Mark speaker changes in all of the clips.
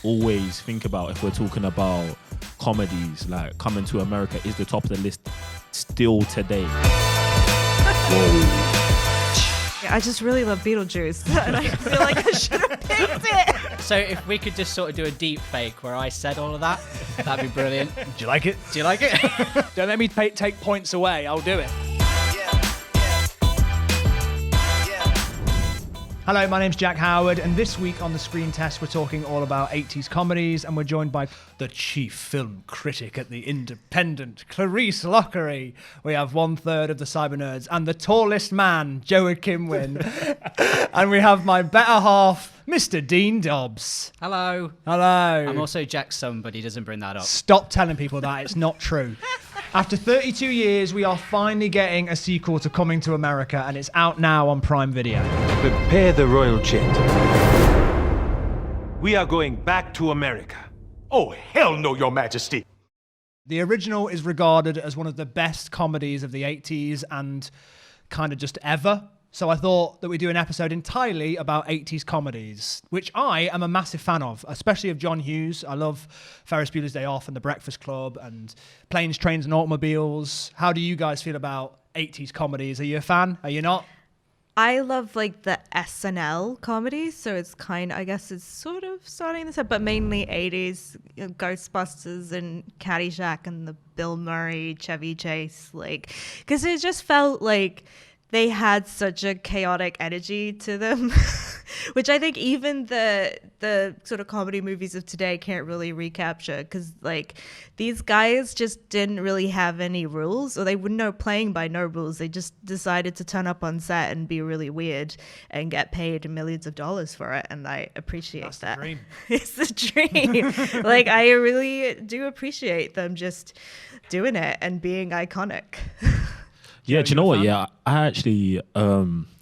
Speaker 1: always think about if we're talking about comedies, like Coming to America is the top of the list still today. Whoa.
Speaker 2: I just really love Beetlejuice, and I feel like I should have picked it.
Speaker 3: So if we could just sort of do a deep fake where I said all of that, that'd be brilliant.
Speaker 4: Do you like it?
Speaker 3: Do you like it?
Speaker 4: Don't let me take points away. I'll do it. Hello, my name's Jack Howard, and this week on the Screen Test, we're talking all about 80s comedies, and we're joined by the chief film critic at The Independent, Clarisse Loughrey. We have 1/3 of the Cyber Nerds, and the tallest man, Joe Ikhinwin. And we have my better half, Mr. Dean Dobbs.
Speaker 3: Hello.
Speaker 4: Hello.
Speaker 3: I'm also Jack's son, but he doesn't bring that up.
Speaker 4: Stop telling people that. It's not true. After 32 years, we are finally getting a sequel to Coming to America, and it's out now on Prime Video.
Speaker 5: Prepare the royal jet. We are going back to America.
Speaker 6: Oh, hell no, Your Majesty.
Speaker 4: The original is regarded as one of the best comedies of the 80s and kind of just ever. So I thought that we'd do an episode entirely about 80s comedies, which I am a massive fan of, especially of John Hughes. I love Ferris Bueller's Day Off and The Breakfast Club and Planes, Trains and Automobiles. How do you guys feel about 80s comedies? Are you a fan? Are you not?
Speaker 2: I love like the SNL comedies, so it's I guess it's sort of starting this up, but mainly 80s, Ghostbusters and Caddyshack and the Bill Murray, Chevy Chase, because it just felt like they had such a chaotic energy to them, which I think even the sort of comedy movies of today can't really recapture, because these guys just didn't really have any rules, or they wouldn't know playing by no rules. They just decided to turn up on set and be really weird and get paid millions of dollars for it, and I appreciate
Speaker 4: That's
Speaker 2: that.
Speaker 4: The dream.
Speaker 2: It's the dream. I really do appreciate them just doing it and being iconic.
Speaker 1: Yeah, do you know what? Yeah, I actually, the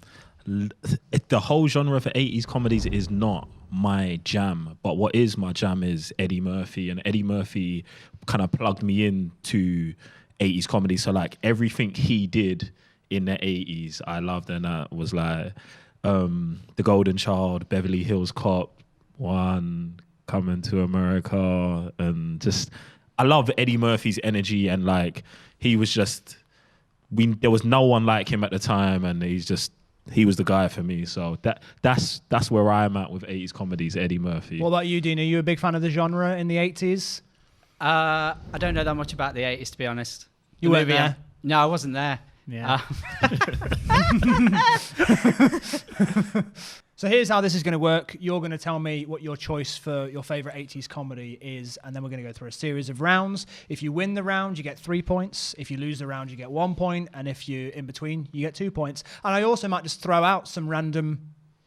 Speaker 1: whole genre for 80s comedies is not my jam, but what is my jam is Eddie Murphy, and Eddie Murphy kind of plugged me into 80s comedy. So everything he did in the 80s, I loved, and that was The Golden Child, Beverly Hills Cop 1, Coming to America, and just, I love Eddie Murphy's energy, and he was just, there was no one like him at the time, and he was the guy for me. So that's where I'm at with 80s comedies, Eddie Murphy.
Speaker 4: What about you, Dean? Are you a big fan of the genre in the 80s?
Speaker 3: I don't know that much about the 80s, to be honest.
Speaker 4: You weren't there?
Speaker 3: No, I wasn't there.
Speaker 4: Yeah. So here's how this is going to work. You're going to tell me what your choice for your favorite 80s comedy is, and then we're going to go through a series of rounds. If you win the round, you get 3 points. If you lose the round, you get 1 point. And if you're in between, you get 2 points. And I also might just throw out some random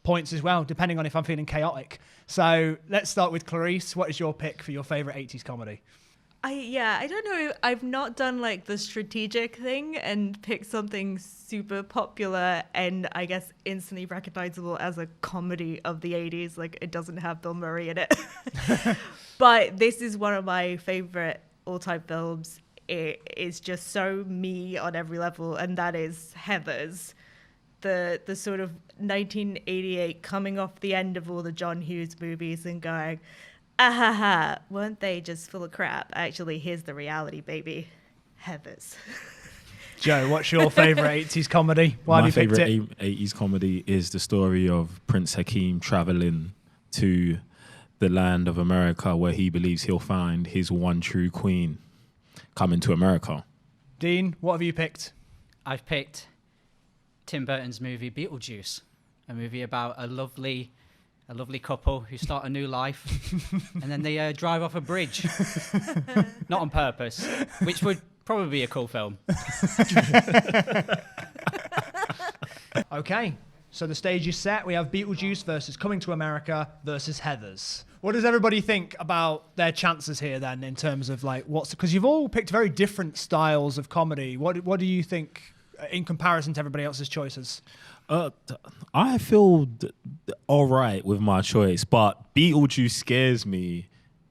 Speaker 4: points as well, depending on if I'm feeling chaotic. So let's start with Clarisse. What is your pick for your favorite 80s comedy?
Speaker 2: I don't know. I've not done the strategic thing and picked something super popular and I guess instantly recognizable as a comedy of the 80s. It doesn't have Bill Murray in it. But this is one of my favorite all-time films. It is just so me on every level, and that is Heathers. The sort of 1988 coming off the end of all the John Hughes movies and going, ahaha, weren't they just full of crap? Actually, here's the reality, baby. Heathers.
Speaker 4: Joe, what's your favourite 80s comedy? Why have you picked it?
Speaker 1: My favourite 80s comedy is the story of Prince Hakeem travelling to the land of America where he believes he'll find his one true queen, Coming to America.
Speaker 4: Dean, what have you picked?
Speaker 3: I've picked Tim Burton's movie Beetlejuice, a movie about a lovely couple who start a new life and then they drive off a bridge. Not on purpose, which would probably be a cool film.
Speaker 4: Okay, so the stage is set. We have Beetlejuice versus Coming to America versus Heathers. What does everybody think about their chances here then, in terms of because you've all picked very different styles of comedy. What do you think in comparison to everybody else's choices?
Speaker 1: I feel all right with my choice, but Beetlejuice scares me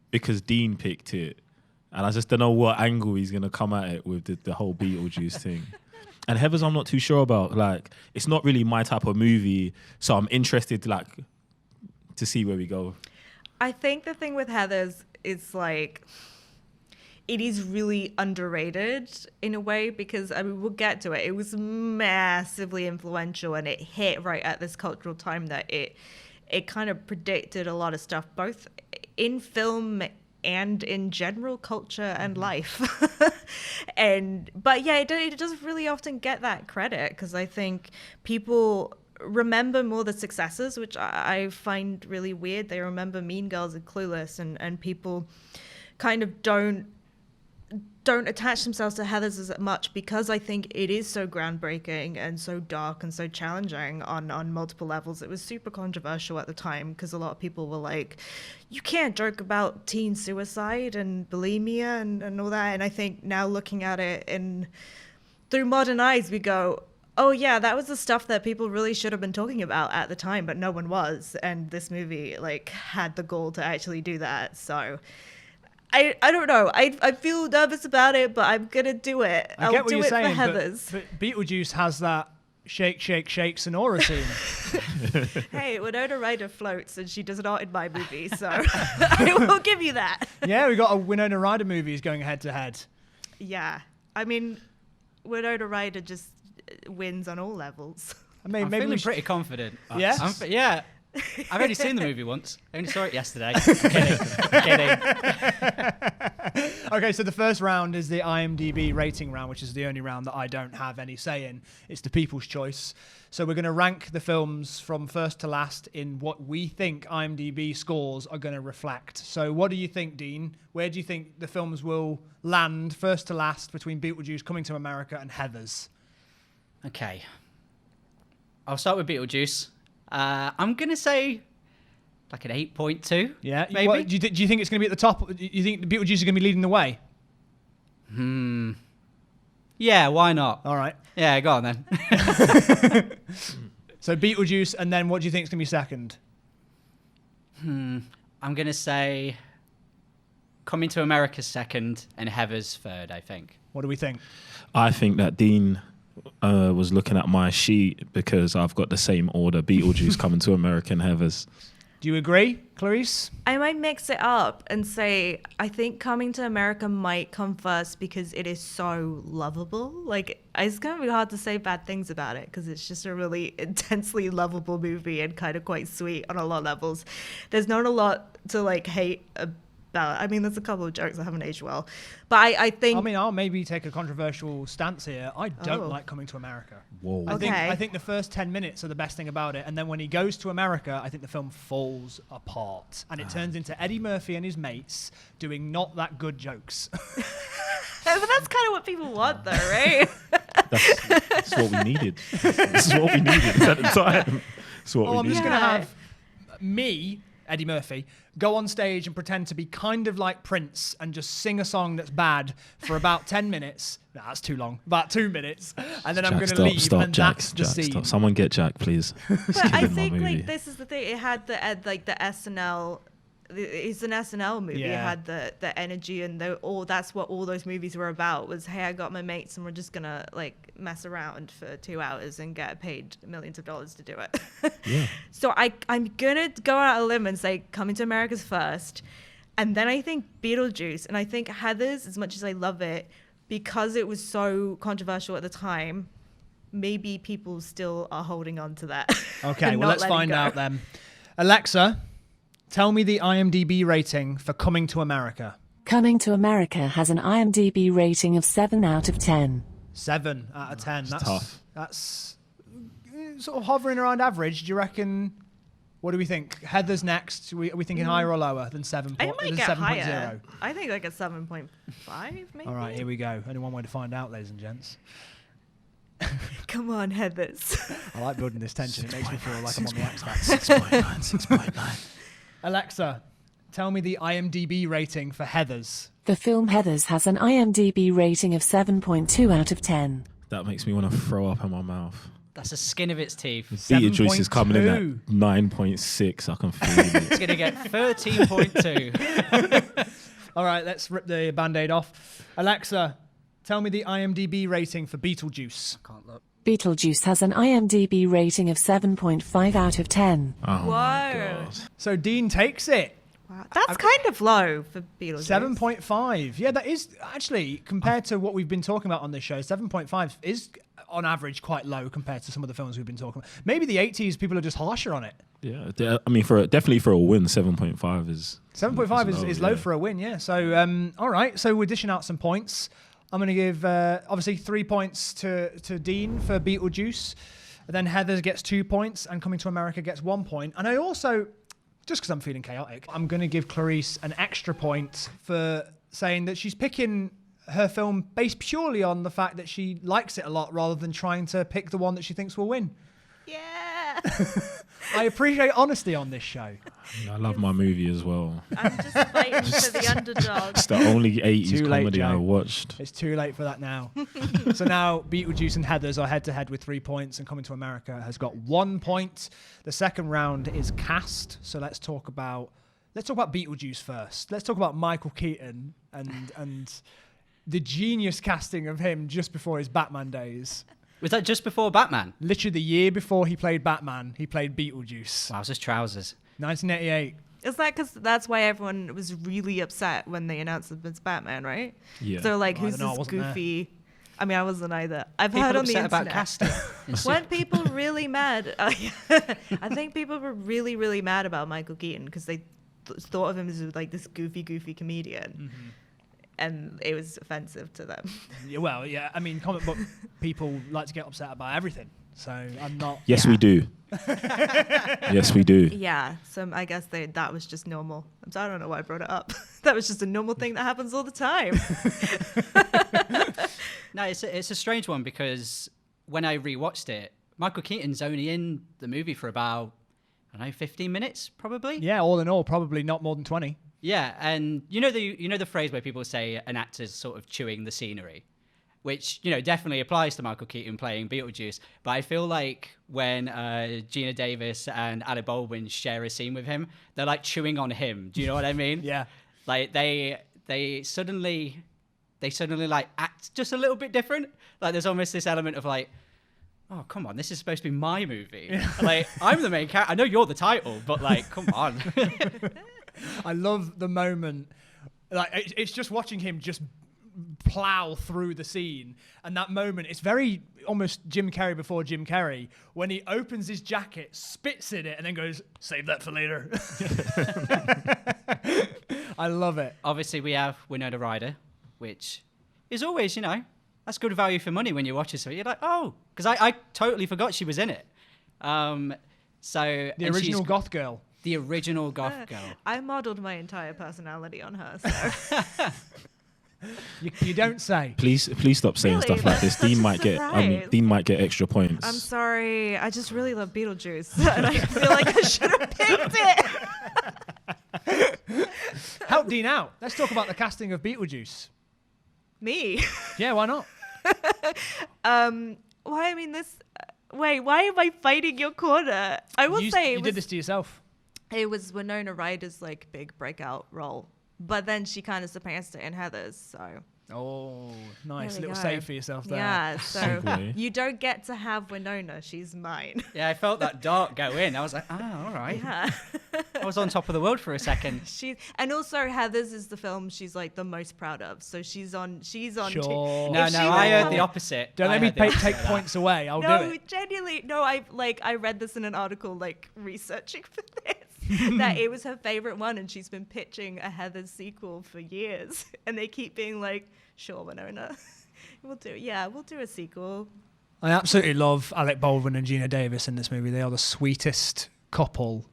Speaker 1: because Dean picked it, and I just don't know what angle he's gonna come at it with the whole Beetlejuice thing. And Heathers, I'm not too sure about. It's not really my type of movie, so I'm interested to see where we go.
Speaker 2: I think the thing with Heathers is like, it is really underrated in a way because, I mean, we'll get to it. It was massively influential and it hit right at this cultural time that it kind of predicted a lot of stuff, both in film and in general culture and life. But yeah, it doesn't really often get that credit because I think people remember more the successes, which I find really weird. They remember Mean Girls and Clueless, and people kind of don't attach themselves to Heathers as much because I think it is so groundbreaking and so dark and so challenging on multiple levels. It was super controversial at the time because a lot of people were like, you can't joke about teen suicide and bulimia and all that. And I think now looking at it through modern eyes, we go, oh yeah, that was the stuff that people really should have been talking about at the time, but no one was. And this movie like had the goal to actually do that. So I don't know. I feel nervous about it, but I'm gonna do it.
Speaker 4: I get what you're saying,
Speaker 2: for Heathers.
Speaker 4: but Beetlejuice has that shake, shake, shake sonora scene.
Speaker 2: Hey, Winona Ryder floats, and she does not in my movie, so I will give you that.
Speaker 4: Yeah, we got a Winona Ryder movies going head to head.
Speaker 2: Yeah, I mean, Winona Ryder just wins on all levels.
Speaker 4: I mean,
Speaker 3: I'm
Speaker 4: maybe
Speaker 3: feeling pretty confident.
Speaker 4: Yeah?
Speaker 3: Yeah. I've only seen the movie once. I only saw it yesterday. I'm kidding.
Speaker 4: Okay, so the first round is the IMDB rating round, which is the only round that I don't have any say in. It's the people's choice. So we're going to rank the films from first to last in what we think IMDB scores are going to reflect. So what do you think, Dean? Where do you think the films will land first to last between Beetlejuice, Coming to America, and Heathers?
Speaker 3: Okay. I'll start with Beetlejuice. I'm going to say like an 8.2.
Speaker 4: Yeah.
Speaker 3: Maybe.
Speaker 4: What, do you think it's going to be at the top? Do you think Beetlejuice is going to be leading the way?
Speaker 3: Yeah, why not?
Speaker 4: All right.
Speaker 3: Yeah, go on then.
Speaker 4: So Beetlejuice, and then what do you think is going to be second?
Speaker 3: I'm going to say Coming to America second and Heathers third, I think.
Speaker 4: What do we think?
Speaker 1: I think that Dean was looking at my sheet because I've got the same order: Beetlejuice, Coming to America, and Heathers.
Speaker 4: Do you agree, Clarisse?
Speaker 2: I might mix it up and say I think Coming to America might come first because it is so lovable. Like, it's going to be hard to say bad things about it because it's just a really intensely lovable movie and kind of quite sweet on a lot of levels. There's not a lot to like hate about. I mean, there's a couple of jokes that haven't aged well, but I think.
Speaker 4: I mean, I'll maybe take a controversial stance here. I don't like Coming to America.
Speaker 1: Whoa.
Speaker 4: I think the first 10 minutes are the best thing about it, and then when he goes to America, I think the film falls apart, and it turns into Eddie Murphy and his mates doing not that good jokes.
Speaker 2: But that's kind of what people want, though, right?
Speaker 1: That's what we needed. This is what we needed at the time. That's what we
Speaker 4: I'm
Speaker 1: needed.
Speaker 4: just going to have me, Eddie Murphy, go on stage and pretend to be kind of like Prince and just sing a song that's bad for about 10 minutes. No, that's too long. About 2 minutes. And then I'm going to leave, and that's the scene.
Speaker 1: Stop. Someone get Jack, please.
Speaker 2: But I think like this is the thing. It had the SNL. It's an SNL movie.
Speaker 4: Yeah.
Speaker 2: It had the energy and that's what all those movies were about. Was, hey, I got my mates and we're just gonna like mess around for 2 hours and get paid millions of dollars to do it.
Speaker 1: Yeah.
Speaker 2: So I'm gonna go out on a limb and say Coming to America's first, and then I think Beetlejuice, and I think Heathers, as much as I love it, because it was so controversial at the time, maybe people still are holding on to that.
Speaker 4: Okay,
Speaker 2: and
Speaker 4: well,
Speaker 2: not
Speaker 4: let's
Speaker 2: letting
Speaker 4: find
Speaker 2: go.
Speaker 4: out then. Alexa, tell me the IMDb rating for Coming to America.
Speaker 7: Coming to America has an IMDb rating of 7 out of 10.
Speaker 4: 7 out of 10. That's
Speaker 1: tough.
Speaker 4: That's sort of hovering around average. Do you reckon? What do we think? Heathers next. Are we thinking higher or lower than 7?
Speaker 2: I might get
Speaker 4: 7.0?
Speaker 2: higher. I think like a 7.5 maybe.
Speaker 4: All right, here we go. Only one way to find out, ladies and gents.
Speaker 2: Come on, Heathers.
Speaker 4: I like building this tension. It makes me feel like I'm on the X Factor.
Speaker 1: 6.9.
Speaker 4: Alexa, tell me the IMDb rating for Heathers.
Speaker 7: The film Heathers has an IMDb rating of 7.2 out of 10.
Speaker 1: That makes me want to throw up in my mouth.
Speaker 3: That's the skin of its teeth.
Speaker 1: Beetlejuice is coming in at
Speaker 4: 7.2.
Speaker 1: 9.6. I can feel it.
Speaker 3: It's going to get 13.2.
Speaker 4: All right, let's rip the Band-Aid off. Alexa, tell me the IMDb rating for Beetlejuice.
Speaker 3: Can't look.
Speaker 7: Beetlejuice has an IMDb rating of 7.5 out of 10.
Speaker 1: Oh my
Speaker 2: Whoa.
Speaker 1: God.
Speaker 4: So Dean takes it
Speaker 2: Wow, that's kind of low for Beetlejuice.
Speaker 4: 7.5. Yeah, that is actually, compared to what we've been talking about on this show, 7.5 is on average quite low compared to some of the films we've been talking about. Maybe the 80s people are just harsher on it.
Speaker 1: Yeah, I mean, definitely for a win, 7.5 is
Speaker 4: 7.5 is low for a win, yeah. So, all right, so we're dishing out some points. I'm going to give, obviously, 3 points to Dean for Beetlejuice. And then Heathers gets 2 points, and Coming to America gets 1 point. And I also, just because I'm feeling chaotic, I'm going to give Clarisse an extra point for saying that she's picking her film based purely on the fact that she likes it a lot rather than trying to pick the one that she thinks will win.
Speaker 2: Yeah.
Speaker 4: I appreciate honesty on this show.
Speaker 1: I love my movie as well.
Speaker 2: I'm just fighting for the underdog.
Speaker 1: It's the only 80s
Speaker 4: Too late,
Speaker 1: comedy I
Speaker 4: Joe.
Speaker 1: watched.
Speaker 4: It's too late for that now. So now Beetlejuice and Heathers are head-to-head with 3 points, and Coming to America has got 1 point. The second round is cast. So let's talk about Beetlejuice first. Let's talk about Michael Keaton and the genius casting of him just before his Batman days.
Speaker 3: Was that just before Batman?
Speaker 4: Literally the year before he played Batman, he played Beetlejuice.
Speaker 3: Wow, his trousers.
Speaker 4: 1988.
Speaker 2: Is that because that's why everyone was really upset when they announced it was Batman, right?
Speaker 1: Yeah.
Speaker 2: So like,
Speaker 4: Oh, I
Speaker 2: who's
Speaker 4: don't know, I
Speaker 2: this
Speaker 4: wasn't there.
Speaker 2: goofy? I mean, I wasn't either. I've
Speaker 3: People
Speaker 2: heard on the
Speaker 3: upset
Speaker 2: internet.
Speaker 3: about casting.
Speaker 2: Weren't people really mad? I think people were really, really mad about Michael Keaton because they thought of him as like this goofy comedian.
Speaker 4: Mm-hmm.
Speaker 2: And it was offensive to them.
Speaker 4: Yeah, well, yeah. I mean, comic book people like to get upset about everything. So I'm not.
Speaker 1: Yes, we do. Yes, we do.
Speaker 2: Yeah, so I guess that was just normal. So I don't know why I brought it up. That was just a normal thing that happens all the time.
Speaker 3: No, it's a strange one because when I rewatched it, Michael Keaton's only in the movie for about, I don't know, 15 minutes probably.
Speaker 4: Yeah, all in all, probably not more than 20.
Speaker 3: Yeah, and you know the phrase where people say an actor's sort of chewing the scenery, which definitely applies to Michael Keaton playing Beetlejuice. But I feel like when Gina Davis and Alec Baldwin share a scene with him, they're like chewing on him. Do you know what I mean?
Speaker 4: Yeah.
Speaker 3: Like they suddenly like act just a little bit different. Like there's almost this element of like, oh come on, this is supposed to be my movie. Yeah. Like I'm the main character. I know you're the title, but like come on.
Speaker 4: I love the moment. Like it's just watching him just plow through the scene, and that moment, it's very almost Jim Carrey before Jim Carrey when he opens his jacket, spits in it, and then goes, "Save that for later." I love it.
Speaker 3: Obviously, we have Winona Ryder, which is always, that's good value for money when you watch it. So you're like, oh, because I totally forgot she was in it. So
Speaker 4: The original goth girl.
Speaker 3: The original goth girl.
Speaker 2: I modeled my entire personality on her. So.
Speaker 4: You don't say.
Speaker 1: Please stop saying
Speaker 2: Really?
Speaker 1: stuff like this. Dean might get. Dean might get extra points.
Speaker 2: I'm sorry. I just really love Beetlejuice, and I feel like I should have picked it.
Speaker 4: Help Dean out. Let's talk about the casting of Beetlejuice.
Speaker 2: Me?
Speaker 4: Yeah, why not?
Speaker 2: Why? I mean, this. Wait, why am I fighting your corner? I will say
Speaker 4: you did this to yourself.
Speaker 2: It was Winona Ryder's like big breakout role, but then she kind of surpassed it in Heathers. So.
Speaker 4: Oh, nice.
Speaker 2: There we
Speaker 4: Little
Speaker 2: go.
Speaker 4: save for yourself there.
Speaker 2: Yeah, so
Speaker 1: Segue.
Speaker 2: you don't get to have Winona. She's mine.
Speaker 3: Yeah, I felt that dart go in. I was like, all right.
Speaker 2: Yeah.
Speaker 3: I was on top of the world for a second.
Speaker 2: And also Heathers is the film she's like the most proud of. So she's on.
Speaker 4: Sure.
Speaker 3: No,
Speaker 2: If she
Speaker 3: I
Speaker 2: was
Speaker 3: heard
Speaker 2: coming-
Speaker 3: the opposite.
Speaker 4: Don't
Speaker 3: I
Speaker 4: let me
Speaker 3: heard the opposite
Speaker 4: take
Speaker 3: of that.
Speaker 4: points away. I'll do
Speaker 2: No,
Speaker 4: it.
Speaker 2: genuinely, no. I read this in an article like researching for this that it was her favorite one, and she's been pitching a Heathers sequel for years, and they keep being like, "Sure, Winona, we'll do a sequel."
Speaker 4: I absolutely love Alec Baldwin and Gina Davis in this movie. They are the sweetest couple,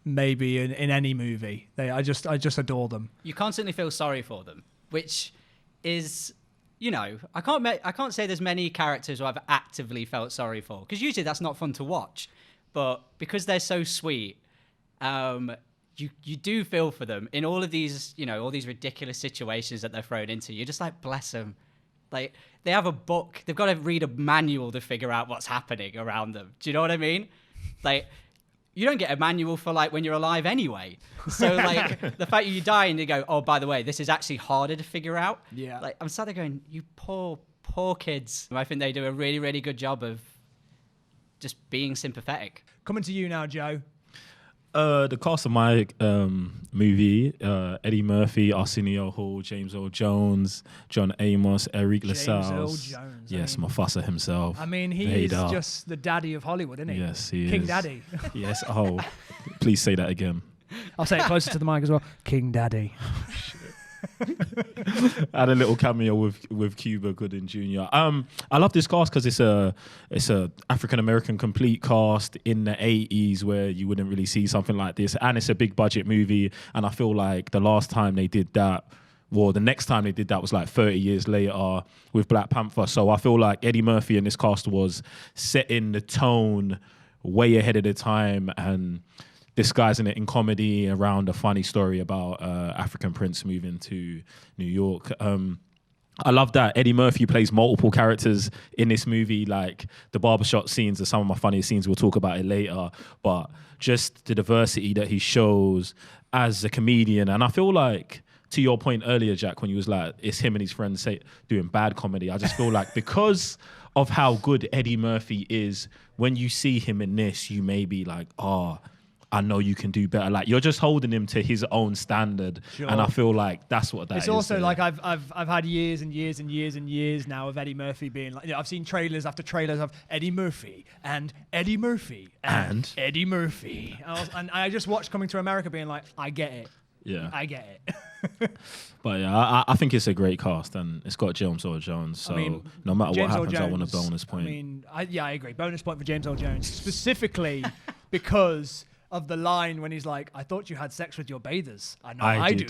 Speaker 4: maybe in any movie. I just adore them.
Speaker 3: You constantly feel sorry for them, which is, I can't say there's many characters who I've actively felt sorry for, because usually that's not fun to watch. But because they're so sweet, you do feel for them in all of these, all these ridiculous situations that they're thrown into. You're just like, bless them. Like, they have a book. They've got to read a manual to figure out what's happening around them. Do you know what I mean? Like, you don't get a manual for, like, when you're alive anyway. So, like, the fact that you die and you go, oh, by the way, this is actually harder to figure out.
Speaker 4: Yeah.
Speaker 3: Like, I'm sat there going, you poor kids. I think they do a really, really good job of just being sympathetic.
Speaker 4: Coming to you now, Joe.
Speaker 1: The cast of my movie: Eddie Murphy, Arsenio Hall, James Earl Jones, John Amos, Eric
Speaker 4: James
Speaker 1: LaSalle.
Speaker 4: Earl Jones.
Speaker 1: Yes,
Speaker 4: I mean,
Speaker 1: Mufasa himself.
Speaker 4: I mean, he
Speaker 1: Vader.
Speaker 4: is just the daddy of Hollywood, isn't he?
Speaker 1: Yes, he
Speaker 4: King
Speaker 1: is.
Speaker 4: Daddy.
Speaker 1: Yes. Oh, please say that again.
Speaker 4: I'll say it closer to the mic as well. King Daddy.
Speaker 1: I had a little cameo with Cuba Gooding Jr. I love this cast because it's a African American complete cast in the 80s where you wouldn't really see something like this, and it's a big budget movie. And I feel like the last time they did that, well, the next time they did that was like 30 years later with Black Panther. So I feel like Eddie Murphy and this cast was setting the tone way ahead of the time and disguising it in comedy around a funny story about African prince moving to New York. I love that Eddie Murphy plays multiple characters in this movie. Like the barbershop scenes are some of my funniest scenes. We'll talk about it later. But just the diversity that he shows as a comedian. And I feel like, to your point earlier, Jack, when you was like, it's him and his friends doing bad comedy. I just feel like because of how good Eddie Murphy is, when you see him in this, you may be like, I know you can do better. Like you're just holding him to his own standard, and I feel like that's what that is.
Speaker 4: It's also
Speaker 1: there.
Speaker 4: like I've had years and years and years and years now of Eddie Murphy being like, I've seen trailers after trailers of Eddie Murphy and Eddie Murphy and Eddie Murphy, and I just watched Coming to America being like, I get it.
Speaker 1: Yeah,
Speaker 4: I get it.
Speaker 1: But yeah, I think it's a great cast, and it's got James Earl Jones. So no matter what happens, I want a bonus point.
Speaker 4: I mean, I agree. Bonus point for James Earl Jones, specifically because of the line when he's like, I thought you had sex with your bathers. I know I do.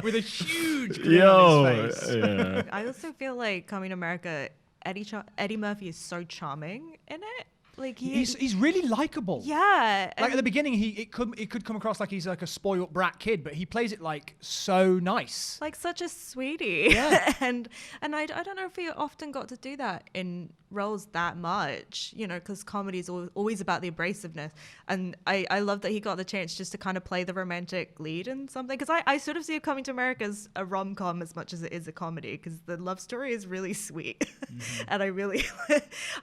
Speaker 4: With a huge grin on his face.
Speaker 1: Yeah.
Speaker 2: I also feel like Coming to America, Eddie Murphy is so charming in it. Like
Speaker 4: he's really likable.
Speaker 2: Yeah.
Speaker 4: Like at the beginning, it could come across like he's like a spoiled brat kid, but he plays it like so nice.
Speaker 2: Like such a sweetie.
Speaker 4: Yeah.
Speaker 2: and I don't know if he often got to do that in roles that much, because comedy is always about the abrasiveness. And I love that he got the chance just to kind of play the romantic lead in something. Because I sort of see Coming to America as a rom-com as much as it is a comedy, because the love story is really sweet. Mm-hmm. And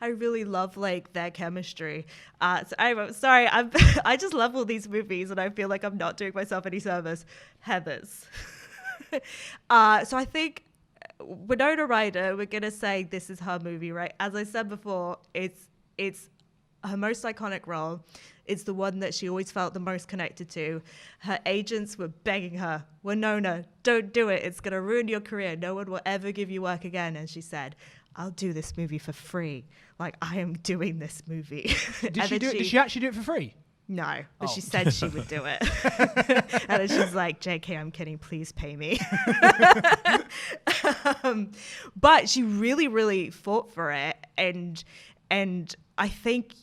Speaker 2: I really love like their chemistry. So anyway, sorry, I just love all these movies and I feel like I'm not doing myself any service. Heathers. So I think Winona Ryder, we're gonna say this is her movie, right? As I said before, it's her most iconic role. It's the one that she always felt the most connected to. Her agents were begging her, Winona, don't do it. It's gonna ruin your career. No one will ever give you work again. And she said, I'll do this movie for free. Like, I am doing this movie.
Speaker 4: Did she actually do it for free?
Speaker 2: No, but she said she would do it. And then she's like, JK, I'm kidding. Please pay me. But she really, really fought for it. And I think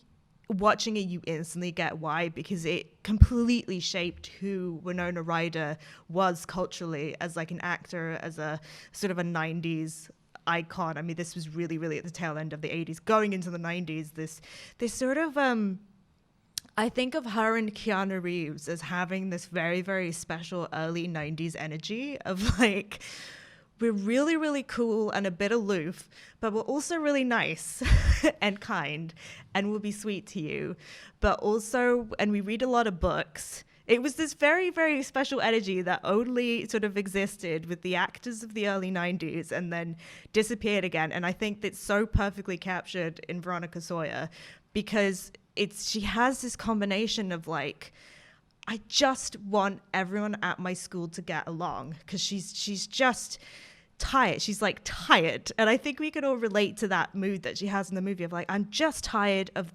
Speaker 2: watching it, you instantly get why, because it completely shaped who Winona Ryder was culturally as like an actor, as a sort of a 90s icon. I mean, this was really, really at the tail end of the 80s, going into the 90s. This sort of, I think of her and Keanu Reeves as having this very, very special early 90s energy of like, we're really, really cool and a bit aloof, but we're also really nice and kind and we'll be sweet to you. But also, and we read a lot of books. It was this very, very special energy that only sort of existed with the actors of the early 90s and then disappeared again. And I think that's so perfectly captured in Veronica Sawyer, because she has this combination of like, I just want everyone at my school to get along, because she's just tired. She's like tired. And I think we could all relate to that mood that she has in the movie of like, I'm just tired of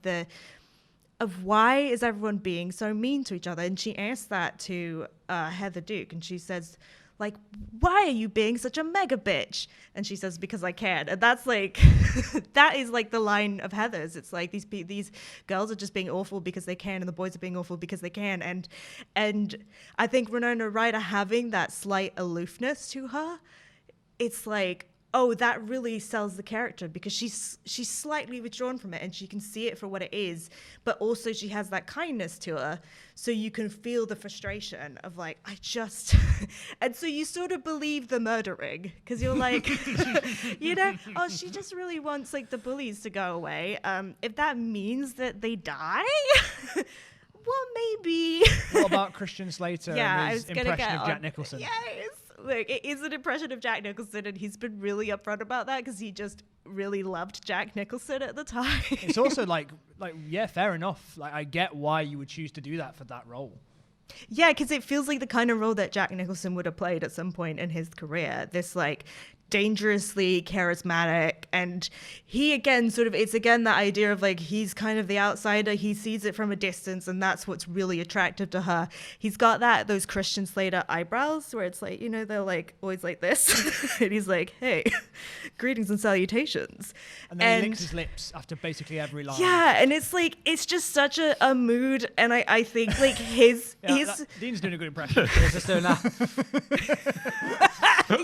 Speaker 2: why is everyone being so mean to each other? And she asked that to Heather Duke, and she says, like, why are you being such a mega bitch? And she says, because I can. And that's like, that is like the line of Heather's. It's like these girls are just being awful because they can, and the boys are being awful because they can. And I think Winona Ryder having that slight aloofness to her, it's like, oh, that really sells the character because she's slightly withdrawn from it and she can see it for what it is, but also she has that kindness to her, so you can feel the frustration of like, I just and so you sort of believe the murdering because you're like you know, oh, she just really wants like the bullies to go away. If that means that they die, well, maybe.
Speaker 4: What about Christian Slater
Speaker 2: Yeah,
Speaker 4: and
Speaker 2: I
Speaker 4: his
Speaker 2: was gonna
Speaker 4: impression
Speaker 2: get
Speaker 4: of Jack
Speaker 2: on.
Speaker 4: Nicholson?
Speaker 2: Yes, like it is an impression of Jack Nicholson, and he's been really upfront about that because he just really loved Jack Nicholson at the time.
Speaker 4: It's also like yeah, fair enough. Like I get why you would choose to do that for that role.
Speaker 2: Yeah, because it feels like the kind of role that Jack Nicholson would have played at some point in his career. This like dangerously charismatic, and he again sort of, it's again that idea of like he's kind of the outsider, he sees it from a distance, and that's what's really attractive to her. He's got those Christian Slater eyebrows where it's like, you know, they're like always like this and he's like, hey, greetings and salutations,
Speaker 4: And then he licks his lips after basically every line.
Speaker 2: yeah, and it's like it's just such a mood, and I think like his
Speaker 4: Dean's doing a good impression.
Speaker 3: Just doing that.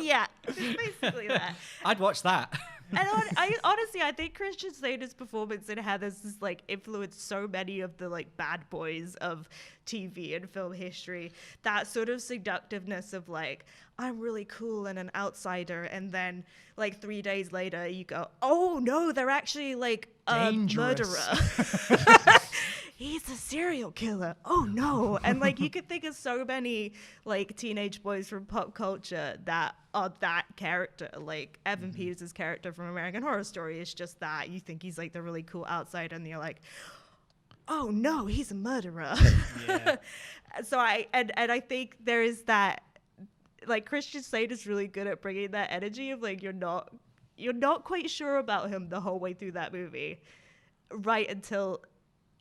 Speaker 2: yeah, it's basically that.
Speaker 3: I'd watch that.
Speaker 2: And I honestly, I think Christian Slater's performance in Heathers has like influenced so many of the like bad boys of TV and film history. That sort of seductiveness of like, I'm really cool and an outsider, and then like 3 days later you go, oh no, they're actually like a
Speaker 4: Dangerous.
Speaker 2: murderer. He's a serial killer. Oh no. And like you could think of so many like teenage boys from pop culture that are that character. Like Evan Peters' character from American Horror Story is just that. You think he's like the really cool outsider, and you're like, oh no, he's a murderer.
Speaker 4: Yeah.
Speaker 2: So I think there is that, like Christian Slater's really good at bringing that energy of like you're not quite sure about him the whole way through that movie, right until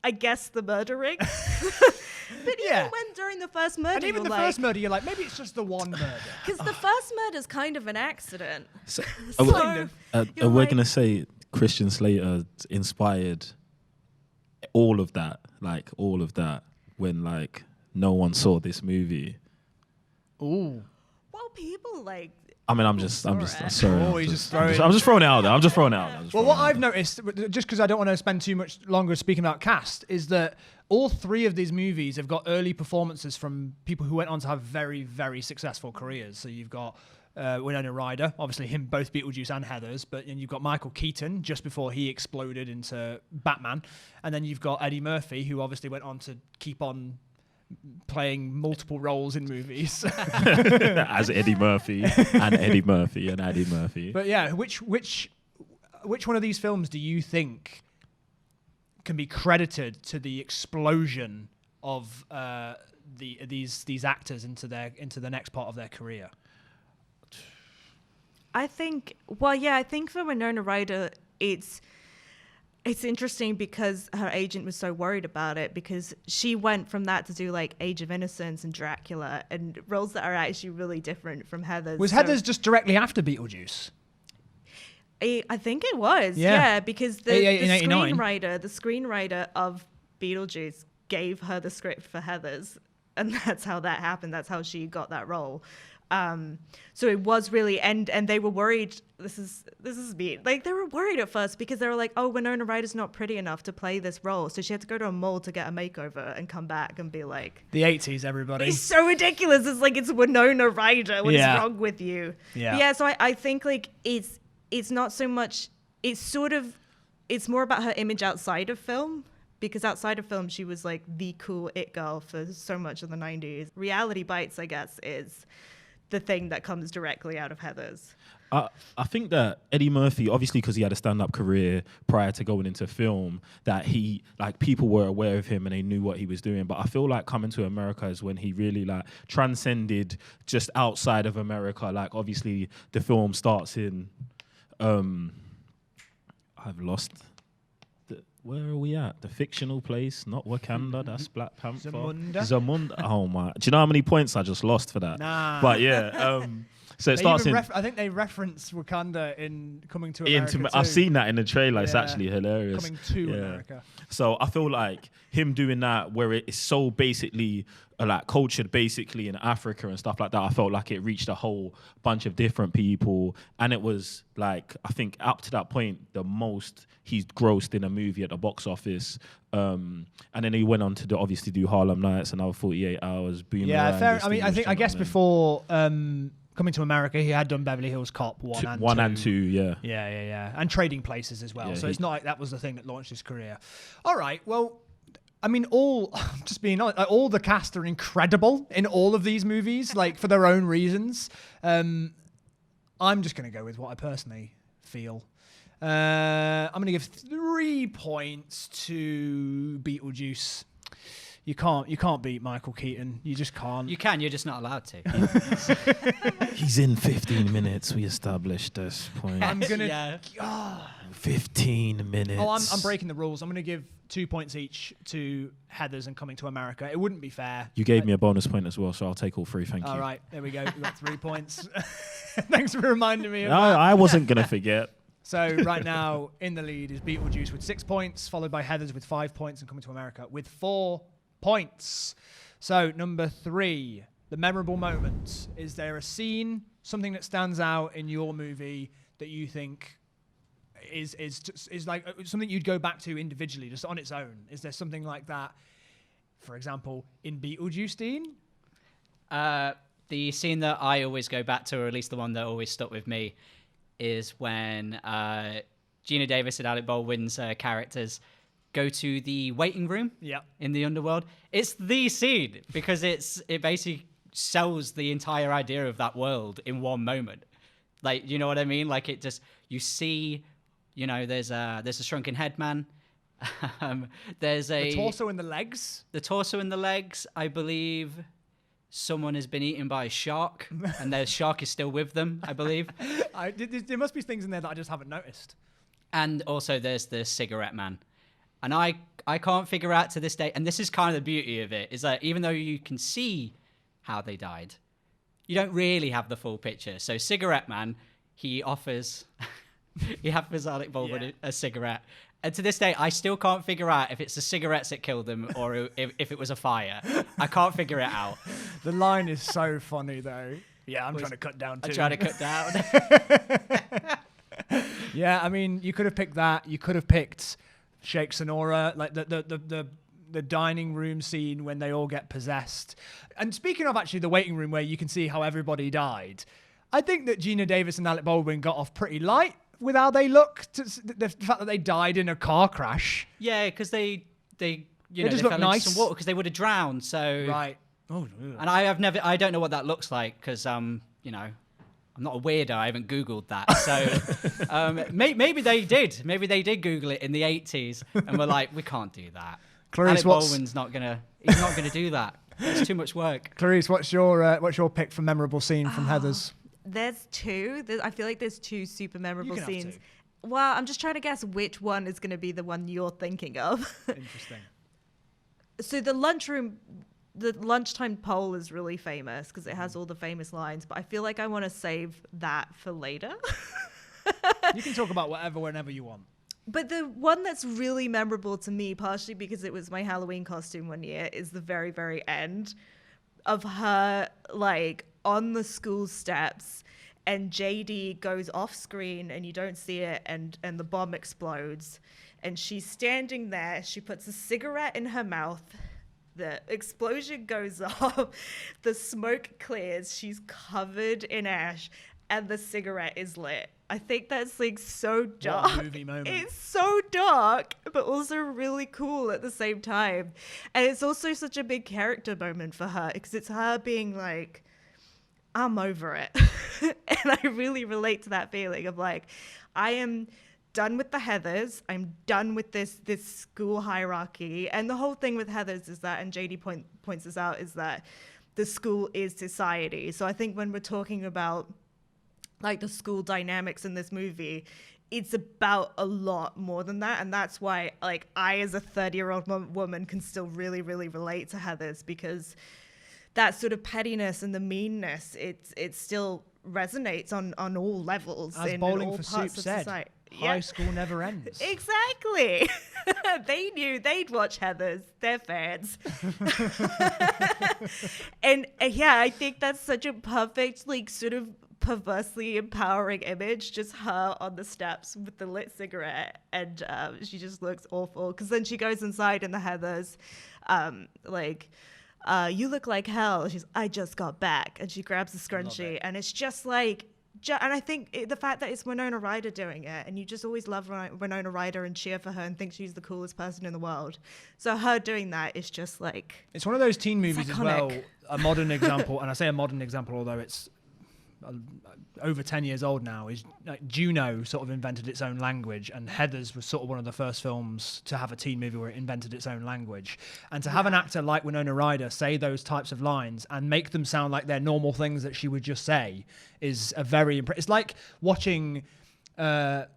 Speaker 2: I guess the murdering. But even when during the first murder,
Speaker 4: And even the first murder, you're like, maybe it's just the one murder.
Speaker 2: because the first murder's kind of an accident.
Speaker 1: So,
Speaker 2: So
Speaker 1: we're
Speaker 2: you're
Speaker 1: going
Speaker 2: like-
Speaker 1: to say Christian Slater inspired all of that when like no one saw this movie.
Speaker 4: Ooh.
Speaker 2: Well, people like.
Speaker 1: I mean, I'm just sorry.
Speaker 4: Oh, he's just throwing-
Speaker 1: I'm just throwing it out there. I'm just throwing it out there.
Speaker 4: Well, what I've noticed, just because I don't want to spend too much longer speaking about cast, is that all three of these movies have got early performances from people who went on to have very, very successful careers. So you've got Winona Ryder, obviously him both Beetlejuice and Heathers, but then you've got Michael Keaton just before he exploded into Batman, and then you've got Eddie Murphy, who obviously went on to keep on playing multiple roles in movies.
Speaker 1: as Eddie Murphy and Eddie Murphy and Eddie Murphy.
Speaker 4: But yeah, which one of these films do you think can be credited to the explosion of these actors into the next part of their career?
Speaker 2: I think, well, yeah, I think for Winona Ryder, it's interesting because her agent was so worried about it, because she went from that to do like Age of Innocence and Dracula, and roles that are actually really different from Heathers.
Speaker 4: Was Heathers just directly after Beetlejuice?
Speaker 2: I think it was,
Speaker 4: Yeah.
Speaker 2: yeah, because the
Speaker 4: 89.
Speaker 2: screenwriter of Beetlejuice gave her the script for Heathers, and that's how that happened. That's how she got that role. So it was really, and they were worried. This is me. Like, they were worried at first because they were like, oh, Winona Ryder's not pretty enough to play this role, so she had to go to a mall to get a makeover and come back and be like,
Speaker 4: The 80s, everybody.
Speaker 2: it's so ridiculous. It's like, it's Winona Ryder. What is
Speaker 4: Yeah.
Speaker 2: wrong with you?
Speaker 4: Yeah.
Speaker 2: Yeah. So I think like it's not so much. It's more about her image outside of film. Because outside of film, she was like the cool it girl for so much of the 90s. Reality Bites, I guess, is the thing that comes directly out of Heathers.
Speaker 1: I think that Eddie Murphy, obviously because he had a stand-up career prior to going into film, that he, like, people were aware of him and they knew what he was doing. But I feel like Coming to America is when he really, like, transcended just outside of America. Like, obviously the film starts in, I've lost... Where are we at? The fictional place, not Wakanda. That's Black Panther. Zamunda. Oh my! Do you know how many points I just lost for that?
Speaker 4: Nah.
Speaker 1: But yeah. So it
Speaker 4: They
Speaker 1: starts
Speaker 4: even
Speaker 1: in.
Speaker 4: I think they reference Wakanda in Coming to America.
Speaker 1: I've
Speaker 4: too.
Speaker 1: seen that in the trailer. It's
Speaker 4: Yeah.
Speaker 1: actually hilarious.
Speaker 4: Coming to
Speaker 1: Yeah.
Speaker 4: America.
Speaker 1: So I feel like him doing that, where it's so basically like cultured basically in Africa and stuff like that. I felt like it reached a whole bunch of different people, and it was like, I think up to that point the most he's grossed in a movie at the box office. And then he went on to obviously do Harlem Nights, another 48 Hours.
Speaker 4: Yeah, fair. I mean, I guess before Coming to America, he had done Beverly Hills Cop 1 and 2. Yeah. And Trading Places as well. Yeah, so it's not like that was the thing that launched his career. All right, well, I mean, just being honest, all the cast are incredible in all of these movies, like for their own reasons. I'm just going to go with what I personally feel. I'm going to give 3 points to Beetlejuice. You can't beat Michael Keaton. You just can't.
Speaker 3: You can. You're just not allowed to.
Speaker 1: He's in 15 minutes. We established this point.
Speaker 4: I'm gonna.
Speaker 1: 15 minutes.
Speaker 4: Oh, I'm breaking the rules. I'm gonna give 2 points each to Heathers and Coming to America. It wouldn't be fair.
Speaker 1: You gave me a bonus point as well, so I'll take all 3. Thank you.
Speaker 4: All right, there we go. We got 3 points. Thanks for reminding me of that.
Speaker 1: I wasn't gonna forget.
Speaker 4: So right now in the lead is Beetlejuice with 6 points, followed by Heathers with 5 points, and Coming to America with 4 points. So number 3, the memorable moment. Is there a scene, something that stands out in your movie that you think is like something you'd go back to individually, just on its own? Is there something like that, for example, in Beetlejuice, Dean?
Speaker 3: The scene that I always go back to, or at least the one that always stuck with me, is when Gina Davis and Alec Baldwin's characters go to the waiting room in the underworld. It's the scene because it basically sells the entire idea of that world in one moment. Like, you know what I mean? Like, it just, you see, you know, there's a shrunken head man. There's the
Speaker 4: torso and the legs.
Speaker 3: The torso and the legs. I believe someone has been eaten by a shark, and the shark is still with them, I believe.
Speaker 4: There must be things in there that I just haven't noticed.
Speaker 3: And also there's the cigarette man. And I can't figure out to this day, and this is kind of the beauty of it, is that even though you can see how they died, you don't really have the full picture. So Cigarette Man, he offers Alec Baldwin a cigarette. And to this day, I still can't figure out if it's the cigarettes that killed them or if it was a fire. I can't figure it out.
Speaker 4: The line is so funny, though. Yeah, I'm trying to cut down, too.
Speaker 3: I'm trying to cut down.
Speaker 4: Yeah, I mean, you could have picked that. You could have picked Shake Sonora, like the dining room scene when they all get possessed. And speaking of actually the waiting room where you can see how everybody died, I think that Gina Davis and Alec Baldwin got off pretty light with how they looked. The fact that they died in a car crash.
Speaker 3: Yeah, because they just
Speaker 4: look
Speaker 3: fell
Speaker 4: nice.
Speaker 3: into some water because they would have drowned. So
Speaker 4: right. Oh,
Speaker 3: and I don't know what that looks like because I'm not a weirdo. I haven't Googled that. So maybe they did. Maybe they did Google it in the 80s and were like, we can't do that.
Speaker 4: Clarisse,
Speaker 3: Alec Baldwin's not gonna do that. It's too much work.
Speaker 4: Clarisse, what's your pick for memorable scene from Heathers?
Speaker 2: There's 2. I feel like there's 2 super memorable scenes.
Speaker 4: 2.
Speaker 2: Well, I'm just trying to guess which one is going to be the one you're thinking of.
Speaker 4: Interesting. So
Speaker 2: the lunchtime poll is really famous because it has all the famous lines, but I feel like I want to save that for later.
Speaker 4: You can talk about whatever, whenever you want.
Speaker 2: But the one that's really memorable to me, partially because it was my Halloween costume one year, is the very, very end of her, like, on the school steps, and JD goes off screen and you don't see it, and the bomb explodes. And she's standing there, she puts a cigarette in her mouth, the explosion goes off, the smoke clears, she's covered in ash, and the cigarette is lit. I think that's like so dark.
Speaker 4: What a movie moment.
Speaker 2: It's so dark, but also really cool at the same time. And it's also such a big character moment for her because it's her being like, I'm over it. And I really relate to that feeling of like, I am done with the Heathers. I'm done with this school hierarchy. And the whole thing with Heathers is that, and JD points this out, is that the school is society. So I think when we're talking about like the school dynamics in this movie, it's about a lot more than that. And that's why like I, as a 30-year-old woman, can still really, really relate to Heathers, because that sort of pettiness and the meanness, it still resonates on all levels.
Speaker 4: As
Speaker 2: in
Speaker 4: Bowling
Speaker 2: all
Speaker 4: for
Speaker 2: parts
Speaker 4: Soup
Speaker 2: of
Speaker 4: said,
Speaker 2: society.
Speaker 4: High school never ends.
Speaker 2: Exactly. They knew they'd watch Heathers. They're fans. And yeah, I think that's such a perfect, like, sort of perversely empowering image. Just her on the steps with the lit cigarette, and she just looks awful. Because then she goes inside, and the Heathers, you look like hell. I just got back, and she grabs the scrunchie, and it's just like. And I think the fact that it's Winona Ryder doing it, and you just always love Winona Ryder and cheer for her and think she's the coolest person in the world. So her doing that is just like...
Speaker 4: It's one of those teen movies as well,
Speaker 2: iconic.
Speaker 4: a modern example, and I say a modern example, although it's over 10 years old now, is like Juno sort of invented its own language, and Heathers was sort of one of the first films to have a teen movie where it invented its own language. And to have an actor like Winona Ryder say those types of lines and make them sound like they're normal things that she would just say is a very it's like watching Ian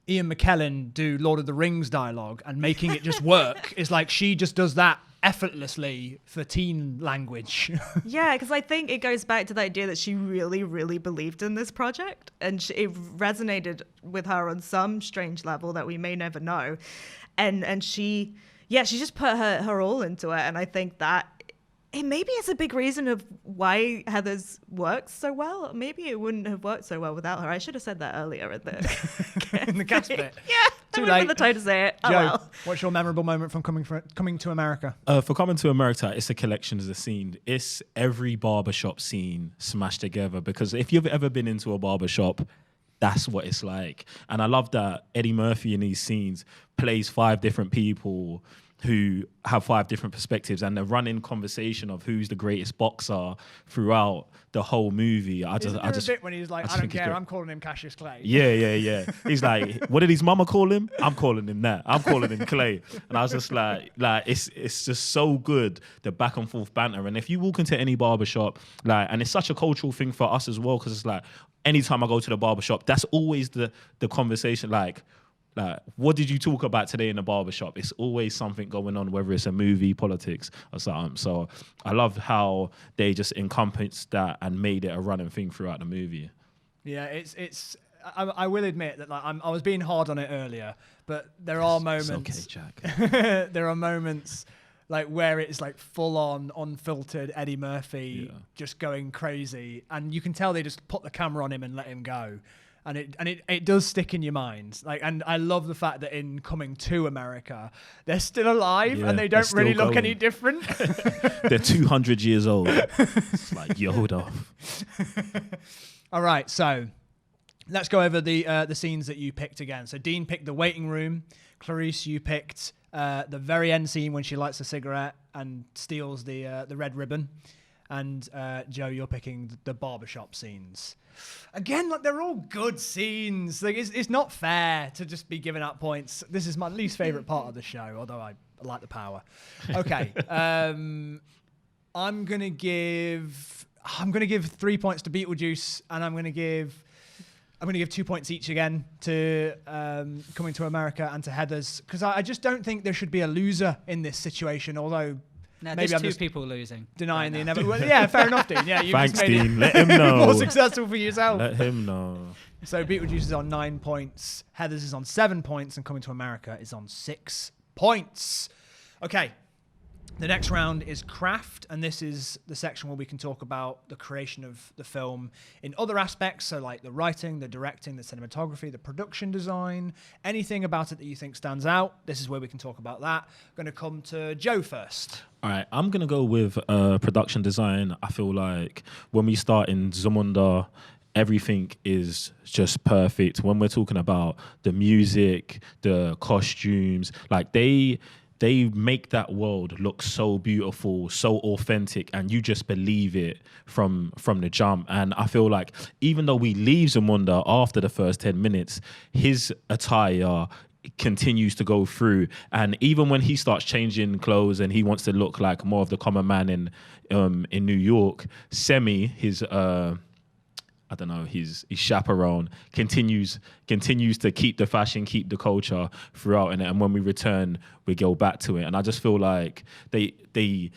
Speaker 4: McKellen do Lord of the Rings dialogue and making it just work. It's like she just does that effortlessly for teen language.
Speaker 2: Yeah, because I think it goes back to the idea that she really, really believed in this project, and it resonated with her on some strange level that we may never know. And she just put her all into it, and I think that maybe it's a big reason of why Heathers works so well. Maybe it wouldn't have worked so well without her. I should have said that earlier in the
Speaker 4: in the cast bit.
Speaker 2: Yeah,
Speaker 4: Too
Speaker 2: I
Speaker 4: late.
Speaker 2: remember the time to say it. Oh,
Speaker 4: Joe,
Speaker 2: well.
Speaker 4: what's your memorable moment from coming to America?
Speaker 1: For Coming to America, it's a collection of the scene. It's every barbershop scene smashed together, because if you've ever been into a barbershop, that's what it's like. And I love that Eddie Murphy in these scenes plays 5 different people who have 5 different perspectives, and the running conversation of who's the greatest boxer throughout the whole movie.
Speaker 4: Isn't there a bit when he's like, I don't care, I'm calling him Cassius Clay.
Speaker 1: Yeah. He's like, what did his mama call him? I'm calling him that. I'm calling him Clay. And I was just like it's just so good, the back and forth banter. And if you walk into any barbershop, and it's such a cultural thing for us as well, because it's like, anytime I go to the barbershop, that's always the conversation, like, what did you talk about today in the barbershop? It's always something going on, whether it's a movie, politics, or something. So I love how they just encompassed that and made it a running thing throughout the movie.
Speaker 4: Yeah, it's. I will admit that I was being hard on it earlier, but there are moments.
Speaker 1: It's okay, Jack.
Speaker 4: There are moments like where it's like full on, unfiltered Eddie Murphy just going crazy, and you can tell they just put the camera on him and let him go. And it does stick in your mind. And I love the fact that in Coming to America, they're still alive and they don't really look any different.
Speaker 1: They're 200 years old. It's like Yoda.
Speaker 4: All right, so let's go over the scenes that you picked again. So Dean picked the waiting room. Clarisse, you picked the very end scene when she lights a cigarette and steals the red ribbon. And Joe, you're picking the barbershop scenes. Again, they're all good scenes. It's not fair to just be giving out points. This is my least favorite part of the show, although I like the power. Okay, I'm gonna give 3 points to Beetlejuice, and I'm gonna give 2 points each again to Coming to America and to Heathers, because I just don't think there should be a loser in this situation. Although.
Speaker 3: No,
Speaker 4: maybe
Speaker 3: there's
Speaker 4: I'm
Speaker 3: 2 people losing.
Speaker 4: Denying the inevitable. Well, yeah, fair enough, Dean. Yeah, you
Speaker 1: Thanks,
Speaker 4: just made
Speaker 1: Dean.
Speaker 4: it
Speaker 1: Let him know.
Speaker 4: more successful for yourself.
Speaker 1: Let him know.
Speaker 4: So Beetlejuice is on 9 points. Heathers is on 7 points, and Coming to America is on 6 points. Okay. The next round is craft, and this is the section where we can talk about the creation of the film in other aspects, so like the writing, the directing, the cinematography, the production design, anything about it that you think stands out. This is where we can talk about that. I'm going to come to Joe first.
Speaker 1: All right, I'm going to go with production design. I feel like when we start in Zamunda, everything is just perfect. When we're talking about the music, the costumes, like they make that world look so beautiful, so authentic, and you just believe it from the jump. And I feel like even though we leave Zamunda after the first 10 minutes, his attire continues to go through. And even when he starts changing clothes and he wants to look like more of the common man in New York, Semi, his I don't know, his chaperone continues to keep the fashion, keep the culture throughout, and when we return, we go back to it. And I just feel like they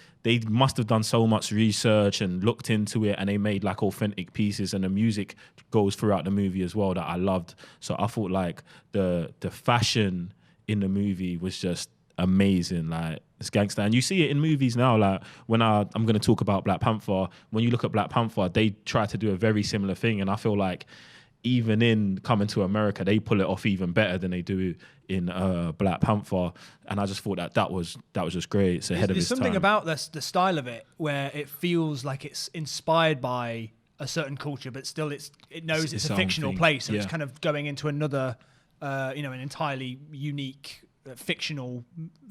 Speaker 1: must have done so much research and looked into it, and they made like authentic pieces, and the music goes throughout the movie as well that I loved. So I thought like the fashion in the movie was just amazing. Like, it's gangster, and you see it in movies now. Like when I'm going to talk about Black Panther, when you look at Black Panther, they try to do a very similar thing, and I feel like even in Coming to America, they pull it off even better than they do in Black Panther. And I just thought that was just great. It's ahead of its time.
Speaker 4: There's something about the style of it where it feels like it's inspired by a certain culture, but still it knows it's a fictional place, so it's kind of going into another, an entirely unique fictional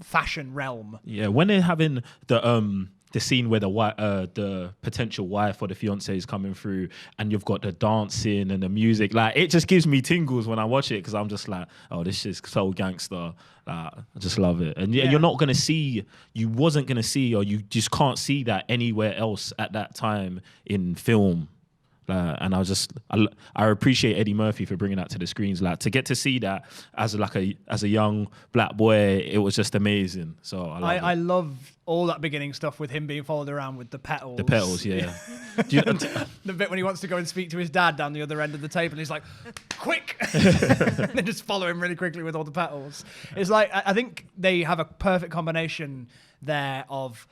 Speaker 4: fashion realm.
Speaker 1: Yeah, when they're having the scene where the potential wife or the fiance is coming through, and you've got the dancing and the music, like it just gives me tingles when I watch it, because I'm just like, oh, this is so gangster. I just love it. And you wasn't gonna see, or you just can't see that anywhere else at that time in film. And I appreciate Eddie Murphy for bringing that to the screens. Like, to get to see that as a young black boy, it was just amazing. So I
Speaker 4: love all that beginning stuff with him being followed around with the petals.
Speaker 1: The petals, yeah.
Speaker 4: The bit when he wants to go and speak to his dad down the other end of the table, and he's like, quick! And then just follow him really quickly with all the petals. It's like, I think they have a perfect combination there of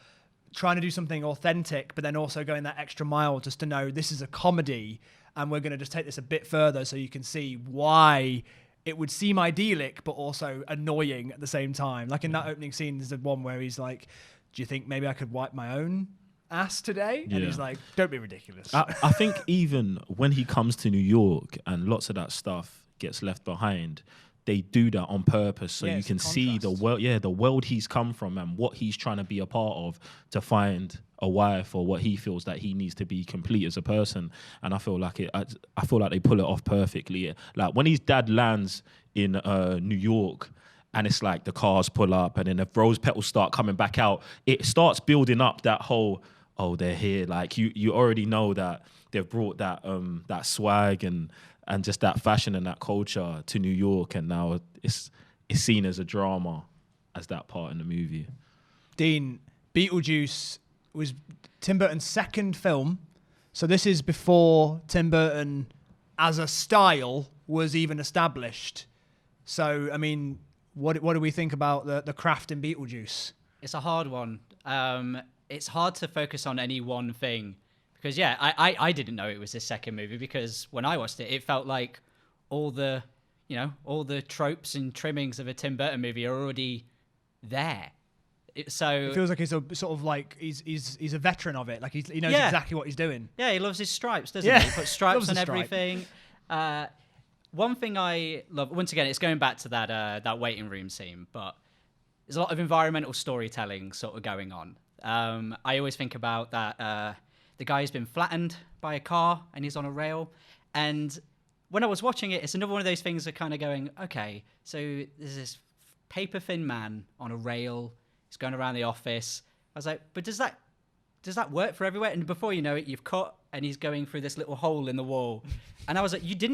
Speaker 4: trying to do something authentic, but then also going that extra mile just to know this is a comedy, and we're going to just take this a bit further so you can see why it would seem idyllic but also annoying at the same time. Like in that opening scene, there's the one where he's like, do you think maybe I could wipe my own ass today? And he's like, don't be ridiculous.
Speaker 1: I think even when he comes to New York and lots of that stuff gets left behind, they do that on purpose, so you can see the world he's come from and what he's trying to be a part of to find a wife, or what he feels that he needs to be complete as a person. And I feel like they pull it off perfectly. Like when his dad lands in New York, and it's like the cars pull up, and then the rose petals start coming back out, it starts building up that whole, oh, they're here. Like you already know that they've brought that swag and just that fashion and that culture to New York, and now it's seen as a drama as that part in the movie.
Speaker 4: Dean, Beetlejuice was Tim Burton's second film, so this is before Tim Burton as a style was even established. So, I mean, what do we think about the craft in Beetlejuice?
Speaker 3: It's a hard one. It's hard to focus on any one thing. Because, I didn't know it was his second movie, because when I watched it, it felt like all the tropes and trimmings of a Tim Burton movie are already there. It
Speaker 4: feels like he's a sort of like he's a veteran of it. Like he knows exactly what he's doing.
Speaker 3: Yeah, he loves his stripes, doesn't he? He puts stripes on
Speaker 4: stripe.
Speaker 3: everything. One thing I love, once again, it's going back to that waiting room scene, but there's a lot of environmental storytelling sort of going on. I always think about that. The guy's been flattened by a car and he's on a rail. And when I was watching it, it's another one of those things that kind of going, okay, so there's this paper thin man on a rail. He's going around the office. I was like, but does that work for everywhere? And before you know it, you've cut and he's going through this little hole in the wall. And I was like, you did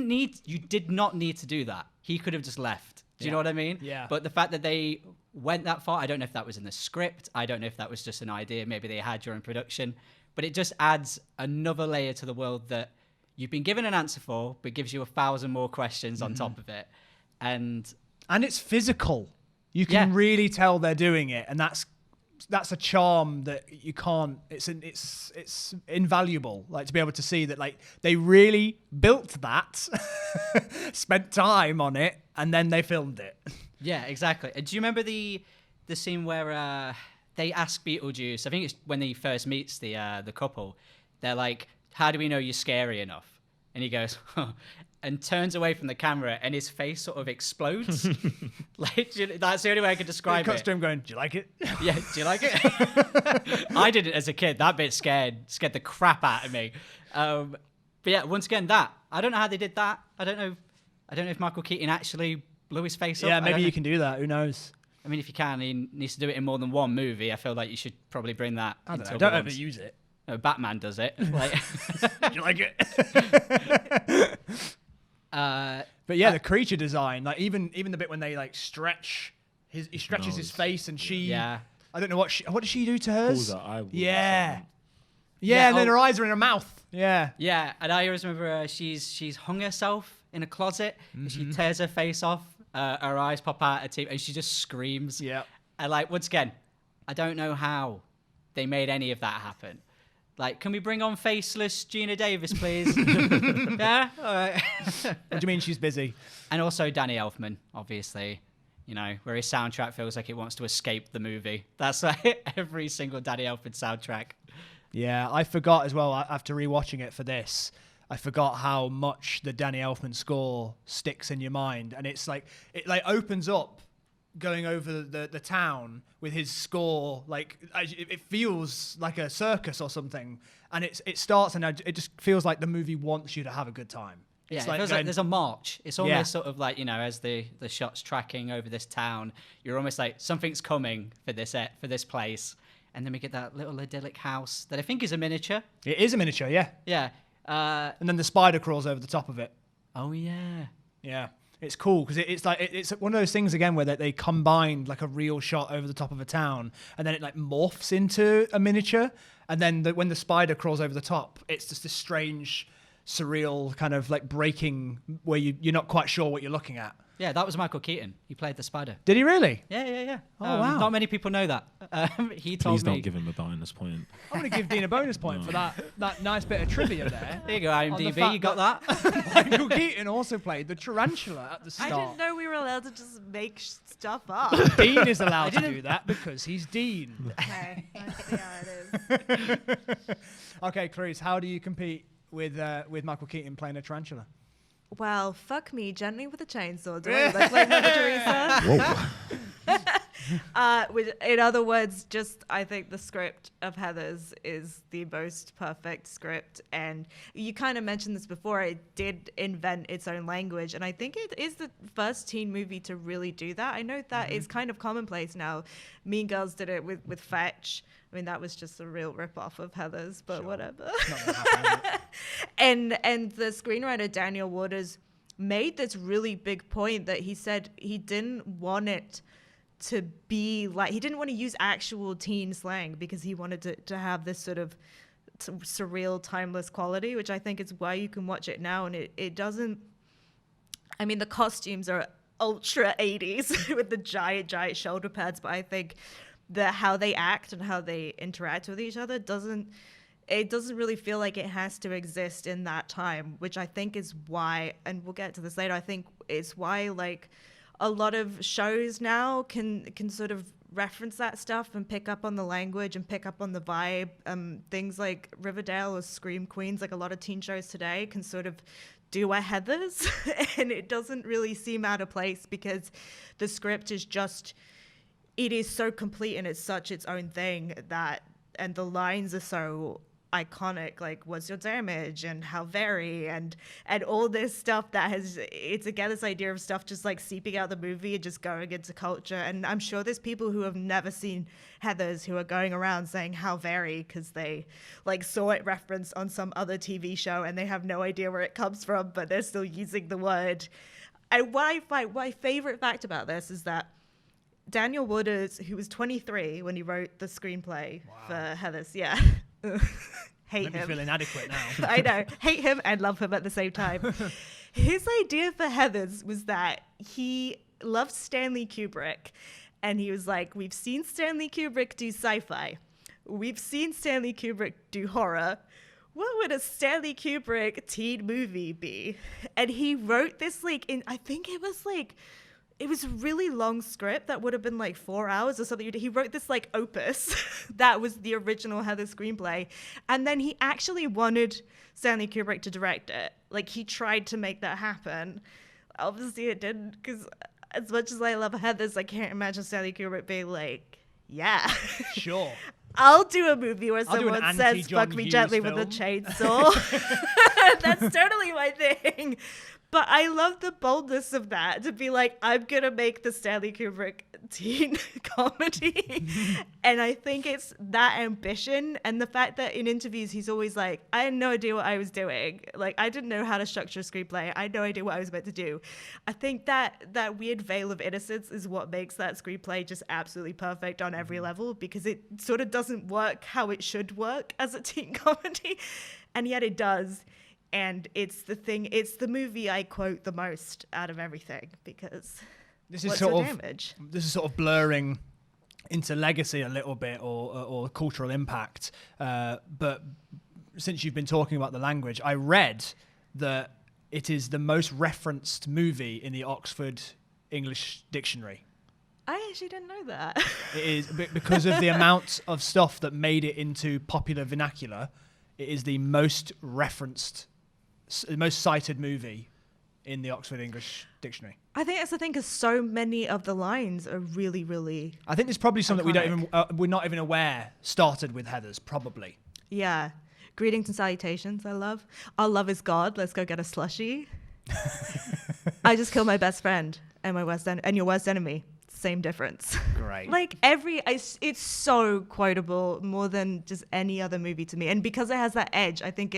Speaker 3: not need to do that. He could have just left. Do you know what I mean?
Speaker 4: Yeah.
Speaker 3: But the fact that they went that far, I don't know if that was in the script. I don't know if that was just an idea maybe they had during production. But it just adds another layer to the world that you've been given an answer for, but gives you 1,000 more questions on top of it. And
Speaker 4: it's physical. You can really tell they're doing it, and that's a charm that you can't. It's invaluable. Like, to be able to see that, like, they really built that, spent time on it, and then they filmed it.
Speaker 3: Yeah, exactly. Do you remember the scene where they ask Beetlejuice, I think it's when he first meets the couple, they're like, how do we know you're scary enough? And he goes, huh, and turns away from the camera, and his face sort of explodes. Like, that's the only way I could describe it.
Speaker 4: Cuts to him going, do you like it?
Speaker 3: Yeah, do you like it? I did it as a kid. That bit scared the crap out of me. But yeah, once again, I don't know how they did that. I don't know if Michael Keaton actually blew his face up.
Speaker 4: Yeah, maybe you can do that. Who knows?
Speaker 3: I mean, if you can, he needs to do it in more than one movie. I feel like you should probably bring that.
Speaker 4: Don't overuse it.
Speaker 3: No, Batman does it. Like,
Speaker 4: Do you like it?
Speaker 3: uh,
Speaker 4: But yeah, the creature design, like even the bit when they like stretch, he stretches his face, and she,
Speaker 3: yeah.
Speaker 4: I don't know what does she do to hers?
Speaker 1: Pulls her eyeball or
Speaker 4: Yeah.
Speaker 1: something.
Speaker 4: Yeah, and then
Speaker 3: oh.
Speaker 4: her eyes are in her mouth. Yeah.
Speaker 3: Yeah, and I always remember she's hung herself in a closet, and she tears her face off, her eyes pop out her teeth, and she just screams.
Speaker 4: Yeah.
Speaker 3: And like, once again, I don't know how they made any of that happen. Like, can we bring on faceless Gina Davis, please? Yeah? All right.
Speaker 4: What do you mean she's busy?
Speaker 3: And also Danny Elfman, obviously, you know, where his soundtrack feels like it wants to escape the movie. That's like every single Danny Elfman soundtrack.
Speaker 4: Yeah, I forgot as well, after rewatching it for this, I forgot how much the Danny Elfman score sticks in your mind. And it's like, it like opens up going over the town with his score, like it feels like a circus or something. And it starts and it just feels like the movie wants you to have a good time.
Speaker 3: Yeah,
Speaker 4: It's
Speaker 3: it feels like there's a march. It's almost sort of like, you know, as the shot's tracking over this town, you're almost like, something's coming for this place. And then we get that little idyllic house that I think is a miniature.
Speaker 4: It is a miniature, yeah.
Speaker 3: Yeah.
Speaker 4: And then the spider crawls over the top of it.
Speaker 3: Oh, yeah.
Speaker 4: Yeah. It's cool because it's like it's one of those things again where they combined like a real shot over the top of a town, and then it like morphs into a miniature, and then when the spider crawls over the top, it's just this strange, surreal kind of like breaking where you're not quite sure what you're looking at.
Speaker 3: Yeah, that was Michael Keaton. He played the spider.
Speaker 4: Did he really?
Speaker 3: Yeah.
Speaker 4: Oh, wow.
Speaker 3: Not many people know that. He told
Speaker 1: Please
Speaker 3: me.
Speaker 1: don't give him a bonus point.
Speaker 4: I'm going to give Dean a bonus point for that nice bit of trivia there.
Speaker 3: There you go,
Speaker 4: On the
Speaker 3: IMDb.
Speaker 4: fact
Speaker 3: You got that?
Speaker 4: Michael Keaton also played the tarantula at the
Speaker 2: I
Speaker 4: start.
Speaker 2: didn't know we were allowed to just make stuff up.
Speaker 4: Dean is allowed to do that because he's Dean.
Speaker 2: Okay, I see how it is.
Speaker 4: Okay, Clarisse, how do you compete with Michael Keaton playing a tarantula?
Speaker 2: Well, fuck me gently with a chainsaw. Do I look like Mother Teresa? In other words, I think the script of Heathers is the most perfect script. And you kind of mentioned this before. It did invent its own language. And I think it is the first teen movie to really do that. I know that it's kind of commonplace now. Mean Girls did it with Fetch. I mean, that was just a real rip-off of Heathers, but whatever. And the screenwriter, Daniel Waters, made this really big point that he said he didn't want it to be like, he didn't want to use actual teen slang because he wanted to have this sort of surreal, timeless quality, which I think is why you can watch it now. And it doesn't, I mean, the costumes are ultra 80s with the giant shoulder pads, but I think how they act and how they interact with each other doesn't really feel like it has to exist in that time, which I think is why, and we'll get to this later, I think it's why like a lot of shows now can sort of reference that stuff and pick up on the language and pick up on the vibe. Things like Riverdale or Scream Queens, like a lot of teen shows today can sort of do a Heathers and it doesn't really seem out of place because the script is just, it is so complete and it's such its own thing and the lines are so iconic, like what's your damage and how very and all this stuff that it's again this idea of stuff just like seeping out the movie and just going into culture. And I'm sure there's people who have never seen Heathers who are going around saying how very because they like saw it referenced on some other TV show and they have no idea where it comes from, but they're still using the word. And my favorite fact about this is that Daniel Waters, who was 23 when he wrote the screenplay for Heathers, hate him.
Speaker 4: I feel inadequate now.
Speaker 2: I know, hate him and love him at the same time. His idea for Heathers was that he loved Stanley Kubrick, and he was like, we've seen Stanley Kubrick do sci-fi, we've seen Stanley Kubrick do horror. What would a Stanley Kubrick teen movie be? And he wrote this I think it was a really long script that would have been like 4 hours or something. He wrote this like opus that was the original Heather screenplay. And then he actually wanted Stanley Kubrick to direct it. Like he tried to make that happen. Obviously it didn't, because as much as I love Heathers, I can't imagine Stanley Kubrick being like, yeah.
Speaker 4: Sure.
Speaker 2: I'll do a movie where someone says,
Speaker 4: anti-John
Speaker 2: fuck me
Speaker 4: Hughes
Speaker 2: gently
Speaker 4: film.
Speaker 2: with a chainsaw. That's totally my thing. But I love the boldness of that, to be like, I'm gonna make the Stanley Kubrick teen comedy. And I think it's that ambition, and the fact that in interviews he's always like, I had no idea what I was doing. Like, I didn't know how to structure a screenplay. I had no idea what I was meant to do. I think that weird veil of innocence is what makes that screenplay just absolutely perfect on every level, because it sort of doesn't work how it should work as a teen comedy, and yet it does. And it's the movie I quote the most out of everything, because
Speaker 4: This is
Speaker 2: what's
Speaker 4: sort
Speaker 2: the
Speaker 4: of
Speaker 2: damage?
Speaker 4: This is sort of blurring into legacy a little bit, or cultural impact. But since you've been talking about the language, I read that it is the most referenced movie in the Oxford English Dictionary.
Speaker 2: I actually didn't know that.
Speaker 4: It is because of the amount of stuff that made it into popular vernacular. It is the most referenced, most cited movie in the Oxford English Dictionary.
Speaker 2: I think that's the thing, because so many of the lines are really, really.
Speaker 4: I think there's probably some that
Speaker 2: iconic.
Speaker 4: we're not even aware started with Heathers, probably.
Speaker 2: Yeah. Greetings and salutations, I love. Our love is God. Let's go get a slushie. I just killed my best friend and your worst enemy. Same difference.
Speaker 4: Great.
Speaker 2: Like it's so quotable, more than just any other movie to me. And because it has that edge, I think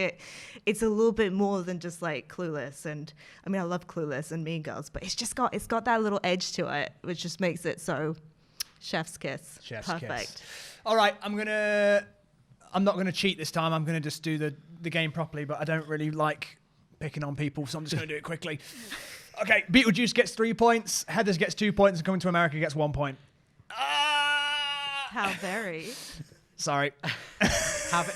Speaker 2: it's a little bit more than just like Clueless. And I mean, I love Clueless and Mean Girls, but it's got that little edge to it, which just makes it so chef's kiss.
Speaker 4: Chef's
Speaker 2: Perfect.
Speaker 4: kiss. All right, I'm not gonna cheat this time. I'm gonna just do the game properly, but I don't really like picking on people, so I'm just gonna do it quickly. Okay, Beetlejuice gets 3 points, Heathers gets 2 points, and Coming to America gets 1 point.
Speaker 2: How very.
Speaker 4: Sorry.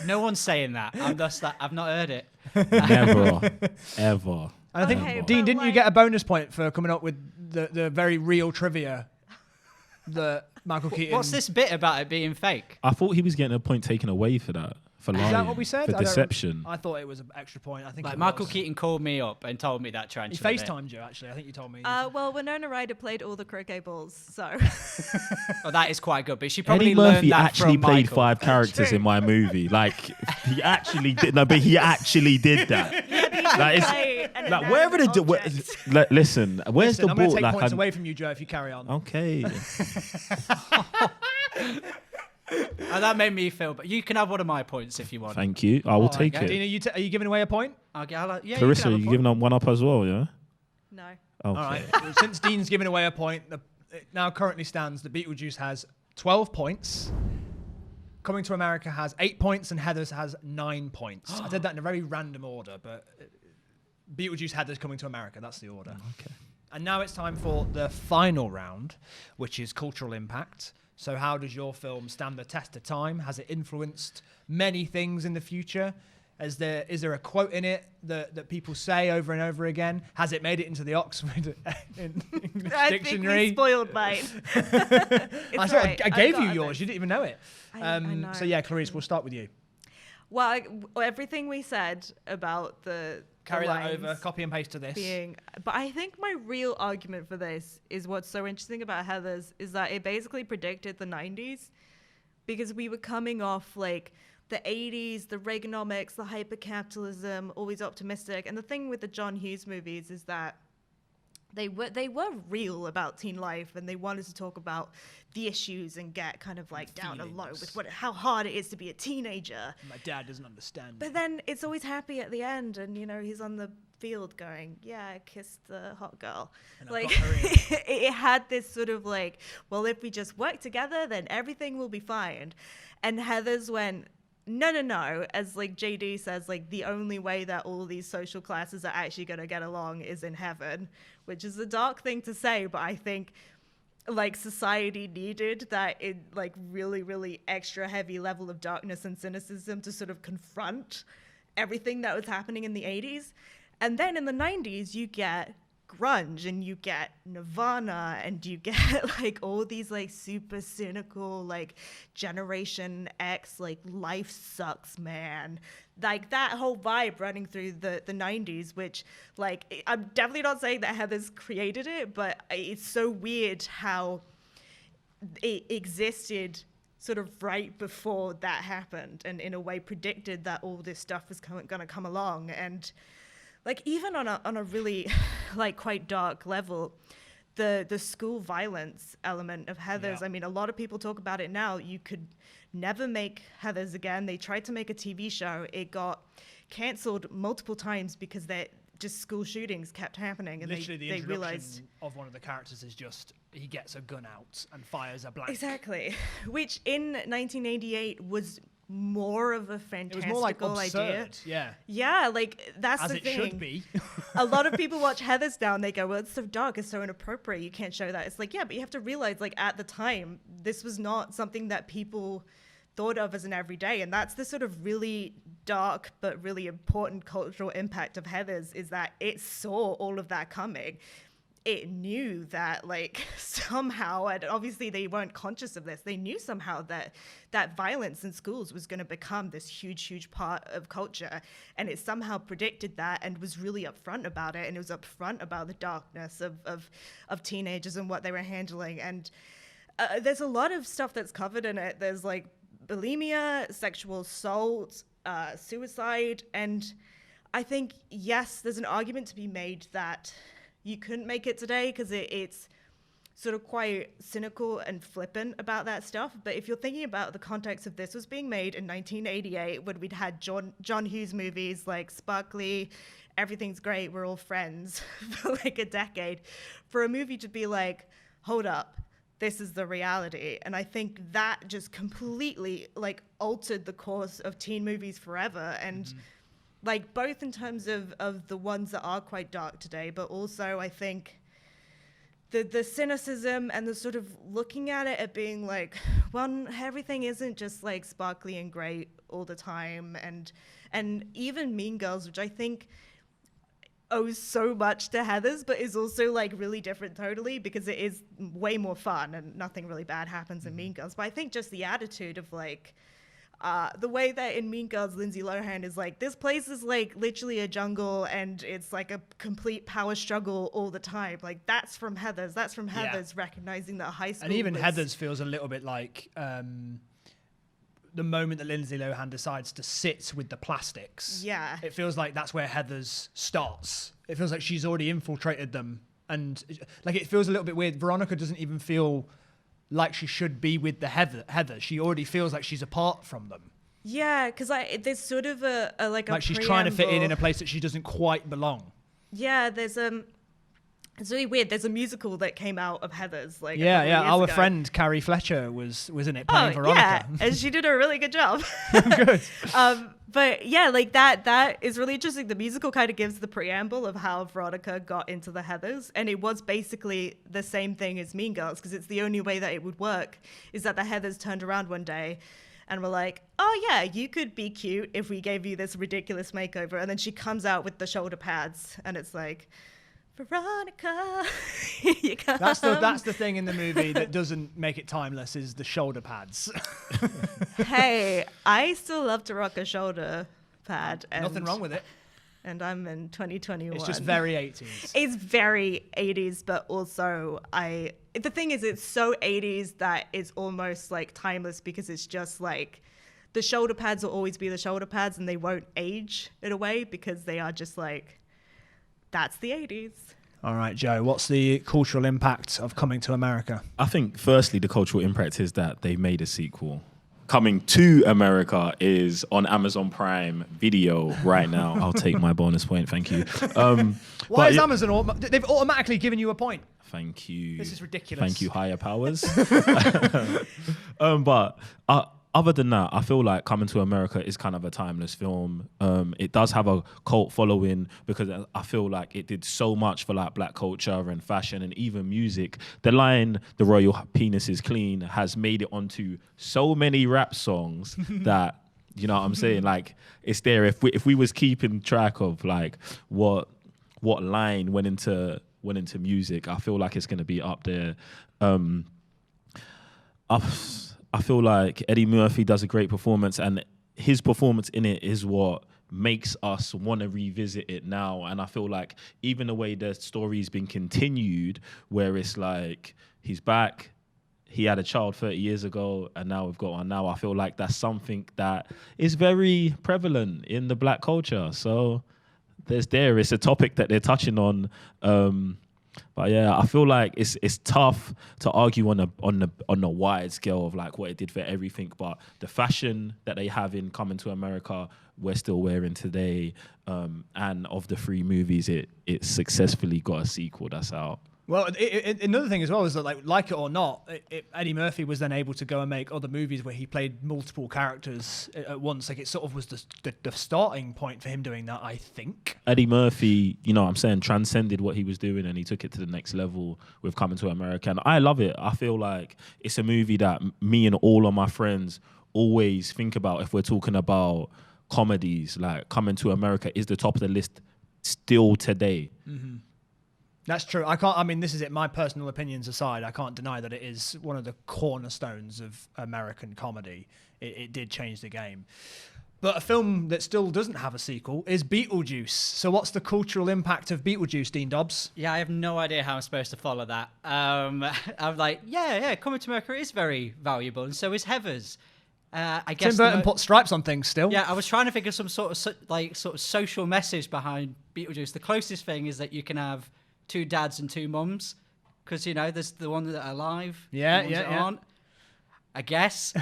Speaker 3: No one's saying that. I've not heard it.
Speaker 1: Never, ever.
Speaker 4: And I think,
Speaker 2: Okay,
Speaker 4: Dean,
Speaker 2: but
Speaker 4: didn't you
Speaker 2: like-
Speaker 4: get a bonus point for coming up with the very real trivia that Michael Keaton...
Speaker 3: What's this bit about it being fake?
Speaker 1: I thought he was getting a point taken away for that. For lying.
Speaker 4: Is that what we said?
Speaker 1: For deception.
Speaker 4: I thought it was an extra point. I think
Speaker 3: Like
Speaker 4: it
Speaker 3: Michael
Speaker 4: was.
Speaker 3: Keaton called me up and told me that
Speaker 4: He
Speaker 3: tarantula bit.
Speaker 4: FaceTimed you, actually. I think you told me.
Speaker 2: Well, Winona Ryder played all the croquet balls, so.
Speaker 3: Oh, that is quite good, but she probably
Speaker 1: Eddie
Speaker 3: learned
Speaker 1: Murphy
Speaker 3: that
Speaker 1: actually
Speaker 3: from
Speaker 1: played
Speaker 3: Michael.
Speaker 1: 5 characters in my movie. Like he actually did. No, but he actually did that. Like,
Speaker 2: Play an
Speaker 1: like wherever the
Speaker 2: inanimate
Speaker 1: listen, where's
Speaker 4: Listen,
Speaker 1: the
Speaker 4: I'm going
Speaker 1: ball?
Speaker 4: to take
Speaker 1: Like
Speaker 4: points away from you, Joe, if you carry on.
Speaker 1: okay.
Speaker 3: And that made me feel. But you can have one of my points if you want.
Speaker 1: Thank you. I will take
Speaker 3: okay.
Speaker 1: it.
Speaker 4: Dean, are you giving away a point?
Speaker 3: Yeah,
Speaker 1: Clarissa,
Speaker 3: you
Speaker 1: you giving up one up as well? Yeah.
Speaker 2: No.
Speaker 1: Okay.
Speaker 4: All right. Since Dean's giving away a point, it now currently stands that Beetlejuice has 12 points. Coming to America has 8 points, and Heathers has 9 points. I did that in a very random order, but Beetlejuice, Heathers, Coming to America. That's the order.
Speaker 1: Okay.
Speaker 4: And now it's time for the final round, which is cultural impact. So how does your film stand the test of time? Has it influenced many things in the future? Is there a quote in it that people say over and over again? Has it made it into the Oxford English
Speaker 2: I
Speaker 4: Dictionary?
Speaker 2: think we spoiled mine.
Speaker 4: I gave you yours. You didn't even know it.
Speaker 2: I know.
Speaker 4: So yeah, Clarisse, we'll start with you.
Speaker 2: Well, everything we said about the
Speaker 4: Carry that
Speaker 2: lines
Speaker 4: over. Copy and paste to this.
Speaker 2: but I think my real argument for this is what's so interesting about Heathers is that it basically predicted the 90s, because we were coming off like the 80s, the Reaganomics, the hypercapitalism, always optimistic. And the thing with the John Hughes movies is that they were real about teen life, and they wanted to talk about the issues and get kind of like down and low with how hard it is to be a teenager.
Speaker 4: My dad doesn't understand.
Speaker 2: But then it's always happy at the end, and he's on the field going, yeah, I kissed the hot girl.
Speaker 4: And
Speaker 2: like
Speaker 4: I've got her in.
Speaker 2: it had this sort of like, well, if we just work together, then everything will be fine. And Heathers went, no, as like JD says, like the only way that all these social classes are actually going to get along is in heaven, which is a dark thing to say, but I think like society needed that in like really, really extra heavy level of darkness and cynicism to sort of confront everything that was happening in the 80s. And then in the 90s, you get grunge, and you get Nirvana, and you get like all these like super cynical like Generation X, like life sucks, man, like that whole vibe running through the 90s, which like I'm definitely not saying that Heathers created it, but it's so weird how it existed sort of right before that happened, and in a way predicted that all this stuff was going to come along. And like even on a really like quite dark level, the school violence element of Heathers.
Speaker 4: Yeah.
Speaker 2: I mean, a lot of people talk about it now. You could never make Heathers again. They tried to make a TV show. It got canceled multiple times because just school shootings kept happening, and
Speaker 4: Literally,
Speaker 2: they
Speaker 4: the introduction
Speaker 2: realized
Speaker 4: of one of the characters is just he gets a gun out and fires a blank.
Speaker 2: exactly, which in 1988 was more of a
Speaker 4: It was more like
Speaker 2: fantastical idea.
Speaker 4: absurd. Yeah,
Speaker 2: Yeah, like that's
Speaker 4: as
Speaker 2: the
Speaker 4: it
Speaker 2: thing.
Speaker 4: should be.
Speaker 2: A lot of people watch Heathers now and they go, well, it's so dark, it's so inappropriate, you can't show that. It's like, yeah, but you have to realize, like, at the time, this was not something that people thought of as an everyday. And that's the sort of really dark but really important cultural impact of Heathers, is that it saw all of that coming. It knew that, like, somehow, and obviously they weren't conscious of this, they knew somehow that violence in schools was going to become this huge part of culture, and it somehow predicted that and was really upfront about it, and it was upfront about the darkness of teenagers and what they were handling. And there's a lot of stuff that's covered in it. There's, like, bulimia, sexual assault, suicide, and I think, yes, there's an argument to be made that you couldn't make it today because it's sort of quite cynical and flippant about that stuff. But if you're thinking about the context of this was being made in 1988, when we'd had John Hughes movies like Sparkly, Everything's Great, We're All Friends for like a decade, for a movie to be like, hold up, this is the reality. And I think that just completely like altered the course of teen movies forever. And like both in terms of the ones that are quite dark today, but also I think the cynicism and the sort of looking at it at being like, well, everything isn't just like sparkly and great all the time. And even Mean Girls, which I think owes so much to Heathers, but is also like really different totally, because it is way more fun and nothing really bad happens in Mean Girls. But I think just the attitude of like, the way that in Mean Girls, Lindsay Lohan is like, this place is like literally a jungle and it's like a complete power struggle all the time. Like that's from Heathers. That's from Heathers recognizing that high school.
Speaker 4: And even
Speaker 2: was...
Speaker 4: Heathers feels a little bit like the moment that Lindsay Lohan decides to sit with the plastics.
Speaker 2: Yeah.
Speaker 4: It feels like that's where Heathers starts. It feels like she's already infiltrated them. And like it feels a little bit weird. Veronica doesn't even feel like she should be with the Heather. She already feels like she's apart from them.
Speaker 2: Yeah, because there's sort of a like
Speaker 4: she's trying to fit in a place that she doesn't quite belong.
Speaker 2: Yeah, there's it's really weird. There's a musical that came out of Heathers. Like
Speaker 4: Our
Speaker 2: ago.
Speaker 4: friend Carrie Fletcher was in it playing Veronica.
Speaker 2: Yeah, and she did a really good job.
Speaker 4: Good.
Speaker 2: But yeah, like that is really interesting. The musical kind of gives the preamble of how Veronica got into the Heathers, and it was basically the same thing as Mean Girls, because it's the only way that it would work is that the Heathers turned around one day and were like, oh yeah, you could be cute if we gave you this ridiculous makeover. And then she comes out with the shoulder pads and it's like, Veronica, here you come.
Speaker 4: That's the thing in the movie that doesn't make it timeless, is the shoulder pads.
Speaker 2: Hey, I still love to rock a shoulder pad. And,
Speaker 4: Nothing wrong with it.
Speaker 2: And I'm in 2021.
Speaker 4: It's just very 80s.
Speaker 2: It's very 80s, but also the thing is, it's so 80s that it's almost like timeless, because it's just like the shoulder pads will always be the shoulder pads and they won't age in a way, because they are just like, that's the 80s.
Speaker 4: All right, Joe, what's the cultural impact of Coming to America?
Speaker 1: I think, firstly, the cultural impact is that they made a sequel. Coming to America is on Amazon Prime Video right now. I'll take my bonus point, thank you.
Speaker 4: Why is Amazon... They've automatically given you a point.
Speaker 1: Thank you.
Speaker 4: This is ridiculous.
Speaker 1: Thank you, higher powers. But other than that, I feel like Coming to America is kind of a timeless film. It does have a cult following because I feel like it did so much for like black culture and fashion and even music. The line "The royal penis is clean" has made it onto so many rap songs that, you know what I'm saying? Like, it's there. If we was keeping track of like what line went into music, I feel like it's going to be up there. I feel like Eddie Murphy does a great performance, and his performance in it is what makes us want to revisit it now. And I feel like even the way the story's been continued, where it's like he's back, he had a child 30 years ago, and now we've got one now. I feel like that's something that is very prevalent in the black culture. So It's a topic that they're touching on. But yeah, I feel like it's tough to argue on a wide scale of like what it did for everything. But the fashion that they have in Coming to America, we're still wearing today. And of the 3 movies, it successfully got a sequel that's out.
Speaker 4: Well, another thing as well is that, like it or not, Eddie Murphy was then able to go and make other movies where he played multiple characters at once. Like, it sort of was the starting point for him doing that, I think.
Speaker 1: Eddie Murphy, you know what I'm saying, transcended what he was doing and he took it to the next level with Coming to America. And I love it. I feel like it's a movie that me and all of my friends always think about if we're talking about comedies. Like, Coming to America is the top of the list still today.
Speaker 4: Mm-hmm. That's true. This is it. My personal opinions aside, I can't deny that it is one of the cornerstones of American comedy. It did change the game. But a film that still doesn't have a sequel is Beetlejuice. So what's the cultural impact of Beetlejuice, Dean Dobbs?
Speaker 3: Yeah, I have no idea how I'm supposed to follow that. I'm like, yeah, Coming to America is very valuable, and so is Heathers. I guess
Speaker 4: Tim Burton put stripes on things still.
Speaker 3: Yeah, I was trying to think of some sort of social message behind Beetlejuice. The closest thing is that you can have 2 dads and 2 mums, because there's the one that are alive,
Speaker 4: yeah,
Speaker 3: the ones that
Speaker 4: yeah.
Speaker 3: aren't, I guess.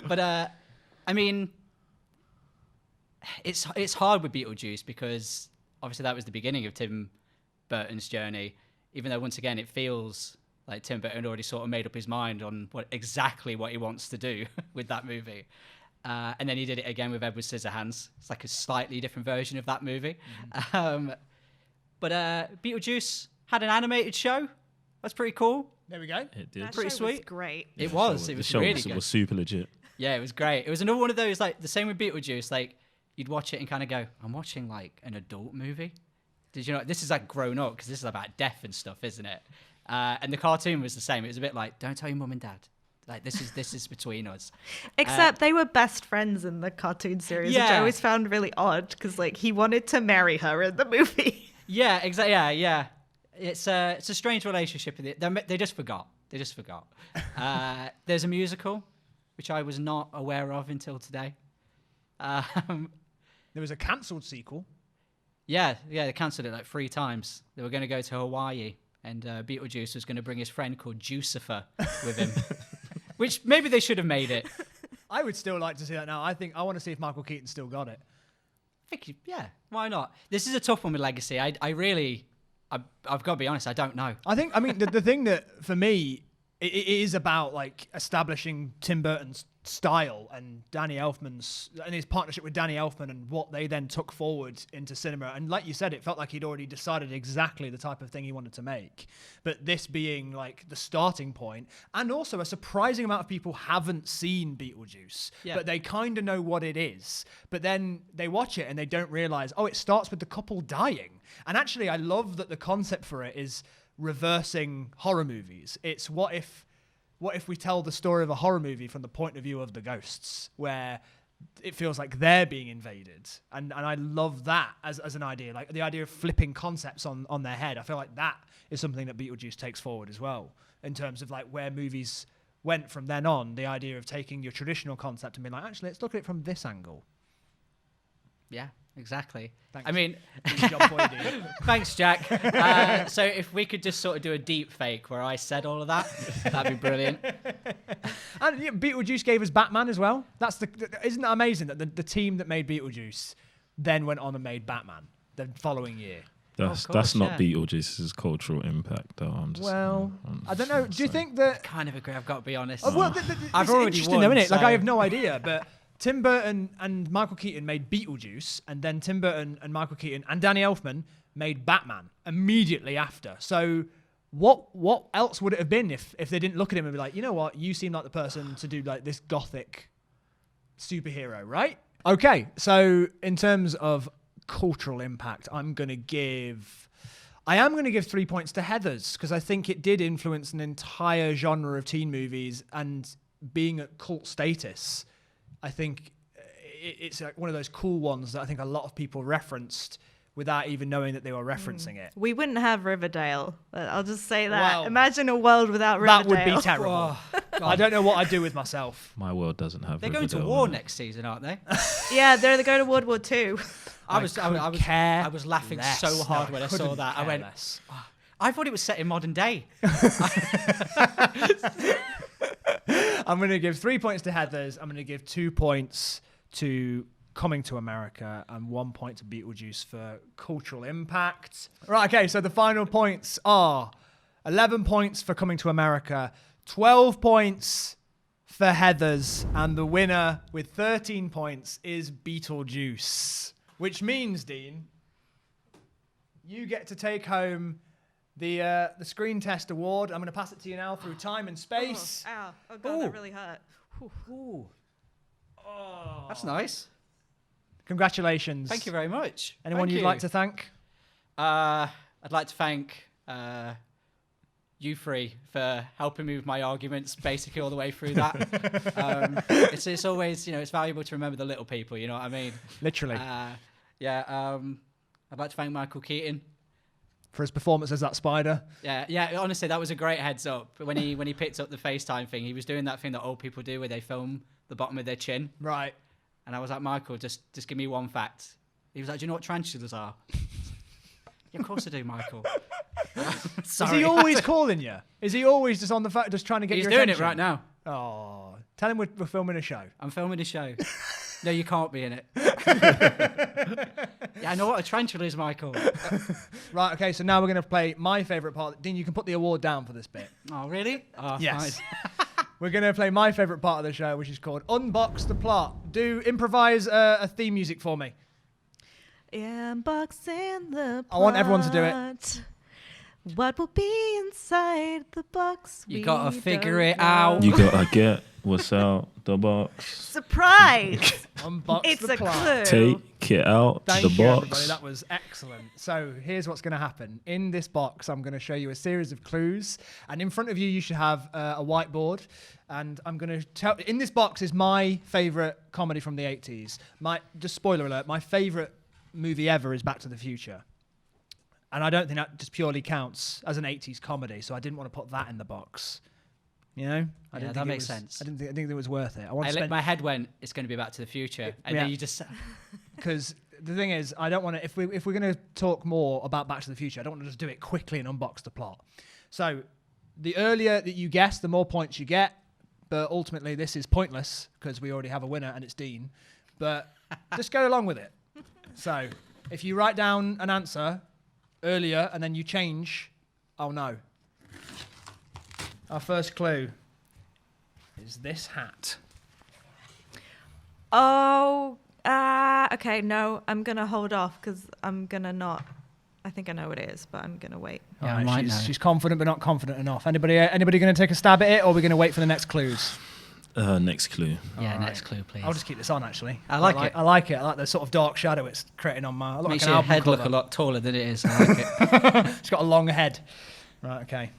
Speaker 3: But it's hard with Beetlejuice because obviously that was the beginning of Tim Burton's journey. Even though once again it feels like Tim Burton already sort of made up his mind on exactly what he wants to do with that movie. And then he did it again with Edward Scissorhands. It's like a slightly different version of that movie. Mm-hmm. But Beetlejuice had an animated show. That's pretty cool.
Speaker 4: There we go.
Speaker 1: It did.
Speaker 2: That
Speaker 3: Pretty
Speaker 2: show
Speaker 3: sweet.
Speaker 2: was great.
Speaker 3: It was really good.
Speaker 1: It was super legit.
Speaker 3: Yeah, it was great. It was another one of those, like, the same with Beetlejuice. Like, you'd watch it and kind of go, I'm watching, like, an adult movie. Did you know? This is, like, grown up, because this is about death and stuff, isn't it? And the cartoon was the same. It was a bit like, don't tell your mum and dad. Like, this is between us.
Speaker 2: Except they were best friends in the cartoon series, which I always found really odd, because, like, he wanted to marry her in the movie.
Speaker 3: Yeah, exactly. Yeah. It's a strange relationship. They just forgot. There's a musical, which I was not aware of until today.
Speaker 4: There was a cancelled sequel.
Speaker 3: Yeah, they cancelled it like 3 times. They were going to go to Hawaii, and Beetlejuice was going to bring his friend called Jucifer with him, which maybe they should have made it.
Speaker 4: I would still like to see that now. I want to see if Michael Keaton still got it.
Speaker 3: Yeah, why not? This is a tough one with Legacy. I've got to be honest, I don't know.
Speaker 4: The thing that, for me, it is about, like, establishing Tim Burton's style and Danny Elfman's, and his partnership with Danny Elfman and what they then took forward into cinema. And like you said, it felt like he'd already decided exactly the type of thing he wanted to make. But this being, like, the starting point, and also a surprising amount of people haven't seen Beetlejuice, but they kind of know what it is. But then they watch it and they don't realize, it starts with the couple dying. And actually, I love that the concept for it is reversing horror movies. It's what if we tell the story of a horror movie from the point of view of the ghosts, where it feels like they're being invaded. And I love that as an idea, like the idea of flipping concepts on their head. I feel like that is something that Beetlejuice takes forward as well, in terms of, like, where movies went from then on, the idea of taking your traditional concept and being like, actually, let's look at it from this angle.
Speaker 3: Yeah, exactly.
Speaker 4: Thanks.
Speaker 3: I mean,
Speaker 4: Good job for you, Dean.
Speaker 3: thanks, Jack. So if we could just sort of do a deep fake where I said all of that, that'd be brilliant.
Speaker 4: And Beetlejuice gave us Batman as well. Isn't that amazing that the team that made Beetlejuice then went on and made Batman the following year?
Speaker 1: That's not Beetlejuice's cultural impact, though.
Speaker 4: I don't know. Do you think that?
Speaker 3: I kind of agree. I've got to be honest.
Speaker 4: Well,
Speaker 3: I've
Speaker 4: it's
Speaker 3: already
Speaker 4: interesting,
Speaker 3: won,
Speaker 4: though, isn't it?
Speaker 3: so...
Speaker 4: Like, I have no idea, but Tim Burton and Michael Keaton made Beetlejuice, and then Tim Burton and Michael Keaton and Danny Elfman made Batman immediately after. So what else would it have been if they didn't look at him and be like, you know what, you seem like the person to do, like, this gothic superhero, right? Okay, so in terms of cultural impact, I am going to give 3 points to Heathers, because I think it did influence an entire genre of teen movies, and being at cult status, I think it's like one of those cool ones that I think a lot of people referenced without even knowing that they were referencing it.
Speaker 2: We wouldn't have Riverdale. I'll just say that.
Speaker 4: Well,
Speaker 2: imagine a world without Riverdale.
Speaker 4: That would be terrible. I don't know what I'd do with myself.
Speaker 1: My world doesn't have.
Speaker 3: They're going to
Speaker 1: Riverdale
Speaker 3: war
Speaker 1: in it.
Speaker 3: next season, aren't they?
Speaker 2: Yeah, they're going to World War II.
Speaker 3: I was laughing
Speaker 4: less.
Speaker 3: so hard
Speaker 4: No,
Speaker 3: when I saw
Speaker 4: couldn't
Speaker 3: that. I
Speaker 4: care
Speaker 3: went,
Speaker 4: less.
Speaker 3: I thought it was set in modern day.
Speaker 4: I'm going to give 3 points to Heathers. I'm going to give 2 points to Coming to America and 1 point to Beetlejuice for cultural impact. Right, okay, so the final points are 11 points for Coming to America, 12 points for Heathers, and the winner with 13 points is Beetlejuice. Which means, Dean, you get to take home the Screen Test Award. I'm going to pass it to you now through time and space.
Speaker 2: Oh, ow. Oh, God, that really hurt.
Speaker 3: Ooh. That's nice.
Speaker 4: Congratulations.
Speaker 3: Thank you very much.
Speaker 4: Anyone you'd like to thank?
Speaker 3: I'd like to thank you three for helping me with my arguments basically all the way through that. It's always, it's valuable to remember the little people, you know what I mean?
Speaker 4: Literally.
Speaker 3: I'd like to thank Michael Keaton.
Speaker 4: For his performance as that spider.
Speaker 3: Yeah, honestly, that was a great heads up. When he picked up the FaceTime thing, he was doing that thing that old people do where they film the bottom of their chin.
Speaker 4: Right.
Speaker 3: And I was like, Michael, just give me one fact. He was like, do you know what tarantulas are? Yeah, of course I do, Michael.
Speaker 4: Is he always calling you? Is he always just on the fact, just trying to get your attention?
Speaker 3: He's doing it right now.
Speaker 4: Oh, tell him we're filming a show.
Speaker 3: I'm filming a show. No, you can't be in it. Yeah, I know what a tarantula is, Michael.
Speaker 4: Right, okay, so now we're going to play my favourite part. Dean, you can put the award down for this bit.
Speaker 3: Oh, really? Oh,
Speaker 4: Yes.
Speaker 3: fine.
Speaker 4: We're going to play my favourite part of the show, which is called Unbox the Plot. Improvise a theme music for me.
Speaker 2: Unboxing the plot.
Speaker 4: I want everyone to do it.
Speaker 2: What will be inside the box?
Speaker 3: You
Speaker 2: we
Speaker 3: gotta figure
Speaker 2: don't
Speaker 3: it out.
Speaker 1: You gotta get what's out the box.
Speaker 2: Surprise!
Speaker 4: Unbox
Speaker 2: It's
Speaker 4: the
Speaker 2: a
Speaker 4: plot.
Speaker 2: clue.
Speaker 1: Take it out
Speaker 4: Thank
Speaker 1: the
Speaker 4: you,
Speaker 1: box.
Speaker 4: everybody. That was excellent. So here's what's going to happen. In this box, I'm going to show you a series of clues. And in front of you, you should have a whiteboard. And I'm going to tell... In this box is my favourite comedy from the 80s. Just spoiler alert, my favourite movie ever is Back to the Future. And I don't think that just purely counts as an 80s comedy. So I didn't want to put that in the box. You know? I didn't think
Speaker 3: that
Speaker 4: it
Speaker 3: makes
Speaker 4: was-
Speaker 3: sense.
Speaker 4: I didn't think it was worth it.
Speaker 3: My head went, it's going to be Back to the Future. And
Speaker 4: Yeah.
Speaker 3: then you just...
Speaker 4: Because the thing is, I don't want to. If we're going to talk more about Back to the Future, I don't want to just do it quickly and unbox the plot. So, the earlier that you guess, the more points you get. But ultimately, this is pointless because we already have a winner and it's Dean. But just go along with it. So, if you write down an answer earlier and then you change, I'll know. Our first clue is this hat.
Speaker 2: Oh, okay. No, I'm going to hold off because I'm going to not. I think I know what it is, but I'm going to wait.
Speaker 3: Yeah, I
Speaker 4: All
Speaker 3: might
Speaker 4: right,
Speaker 3: know.
Speaker 4: she's confident but not confident enough. Anybody going to take a stab at it, or are we going to wait for the next clues?
Speaker 1: Next clue.
Speaker 3: Yeah,
Speaker 4: All
Speaker 3: next
Speaker 4: right.
Speaker 3: clue, please.
Speaker 4: I'll just keep this on, actually.
Speaker 3: I like it.
Speaker 4: I like it. I like the sort of dark shadow it's creating on my... I look
Speaker 3: Makes
Speaker 4: like an
Speaker 3: your
Speaker 4: album
Speaker 3: head look
Speaker 4: cover.
Speaker 3: a lot taller than it is. I like it.
Speaker 4: It's got a long head. Right, okay.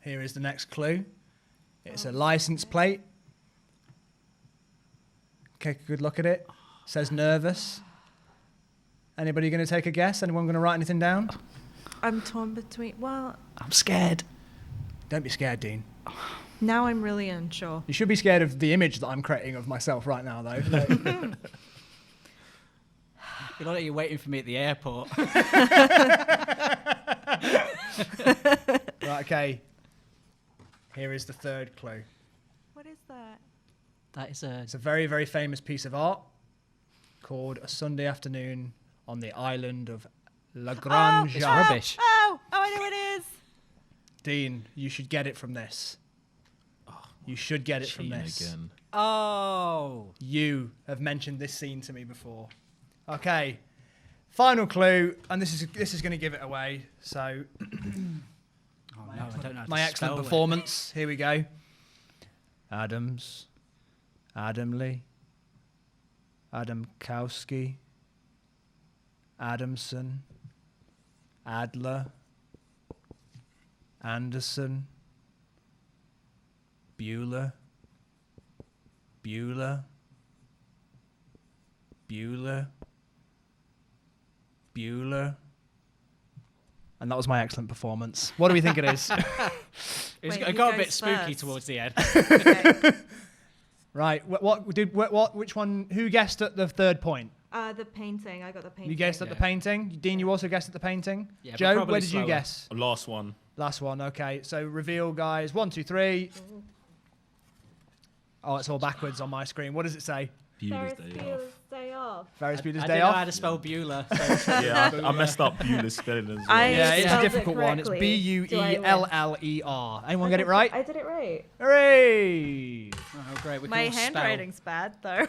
Speaker 4: Here is the next clue. It's a license plate. Take a good look at it. Says nervous. Anybody going to take a guess? Anyone going to write anything down?
Speaker 2: I'm torn between. Well,
Speaker 3: I'm scared.
Speaker 4: Don't be scared, Dean.
Speaker 2: now I'm really unsure.
Speaker 4: You should be scared of the image that I'm creating of myself right now, though.
Speaker 3: You look like you're waiting for me at the airport.
Speaker 4: Right, okay. Here is the third clue.
Speaker 2: What is that?
Speaker 3: That is a...
Speaker 4: It's a very, very famous piece of art called A Sunday Afternoon on the Island of La Granja.
Speaker 3: It's rubbish.
Speaker 2: Oh, I know what it is.
Speaker 4: Dean, you should get it from this. You should get it from
Speaker 1: Cheating
Speaker 4: this.
Speaker 1: again.
Speaker 3: Oh.
Speaker 4: You have mentioned this scene to me before. Okay. Final clue, and this is going to give it away. So,
Speaker 3: Oh, no, I don't know how to
Speaker 4: my excellent
Speaker 3: spell it.
Speaker 4: performance. Here we go. Adams, Adamley, Adamkowski, Adamson, Adler, Anderson, Bueller, Bueller, Bueller, Bueller. And that was my excellent performance. What do we think it is?
Speaker 3: It
Speaker 2: Wait,
Speaker 3: got
Speaker 2: who
Speaker 3: a bit
Speaker 2: goes
Speaker 3: spooky
Speaker 2: first?
Speaker 3: towards the end.
Speaker 2: Okay.
Speaker 4: Right. Which one? Who guessed at the third point?
Speaker 2: The painting. I got the painting.
Speaker 4: You guessed at the painting. Dean, you also guessed at the painting.
Speaker 3: Yeah, but
Speaker 4: Joe,
Speaker 3: probably
Speaker 4: where did you
Speaker 3: slower.
Speaker 4: guess?
Speaker 1: Last one.
Speaker 4: Last one. Okay. So reveal, guys. 1, 2, 3. Oh, it's all backwards on my screen. What does it say?
Speaker 1: Bueller's Day Off.
Speaker 2: Day Off.
Speaker 4: Ferris Bueller's
Speaker 3: I
Speaker 4: Day
Speaker 3: didn't know
Speaker 4: Off.
Speaker 3: how to spell Bueller. So
Speaker 1: Yeah, I messed up Bueller's spelling as well.
Speaker 4: Yeah, it's a
Speaker 2: spelled it
Speaker 4: difficult one. It's
Speaker 2: correctly.
Speaker 4: Bueller. Anyone get it right?
Speaker 2: I did it right.
Speaker 4: Hooray!
Speaker 3: oh, great. We can
Speaker 2: My
Speaker 3: all spell.
Speaker 2: handwriting's bad though.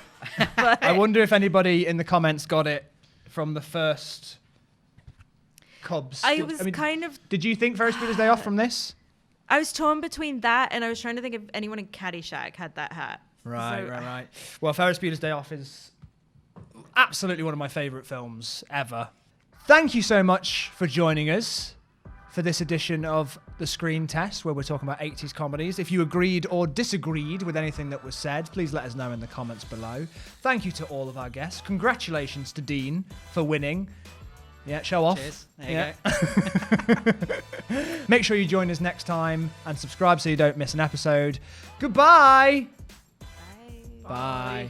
Speaker 2: But
Speaker 4: I wonder if anybody in the comments got it from the first Cubs.
Speaker 2: I was kind of.
Speaker 4: Did you think Ferris Bueller's Day Off from this?
Speaker 2: I was torn between that and I was trying to think if anyone in Caddyshack had that hat.
Speaker 4: Right. Well, Ferris Bueller's Day Off is absolutely one of my favourite films ever. Thank you so much for joining us for this edition of The Screen Test, where we're talking about 80s comedies. If you agreed or disagreed with anything that was said, please let us know in the comments below. Thank you to all of our guests. Congratulations to Dean for winning. Yeah, show off.
Speaker 3: Cheers. There you go.
Speaker 4: Make sure you join us next time and subscribe so you don't miss an episode. Goodbye. Bye.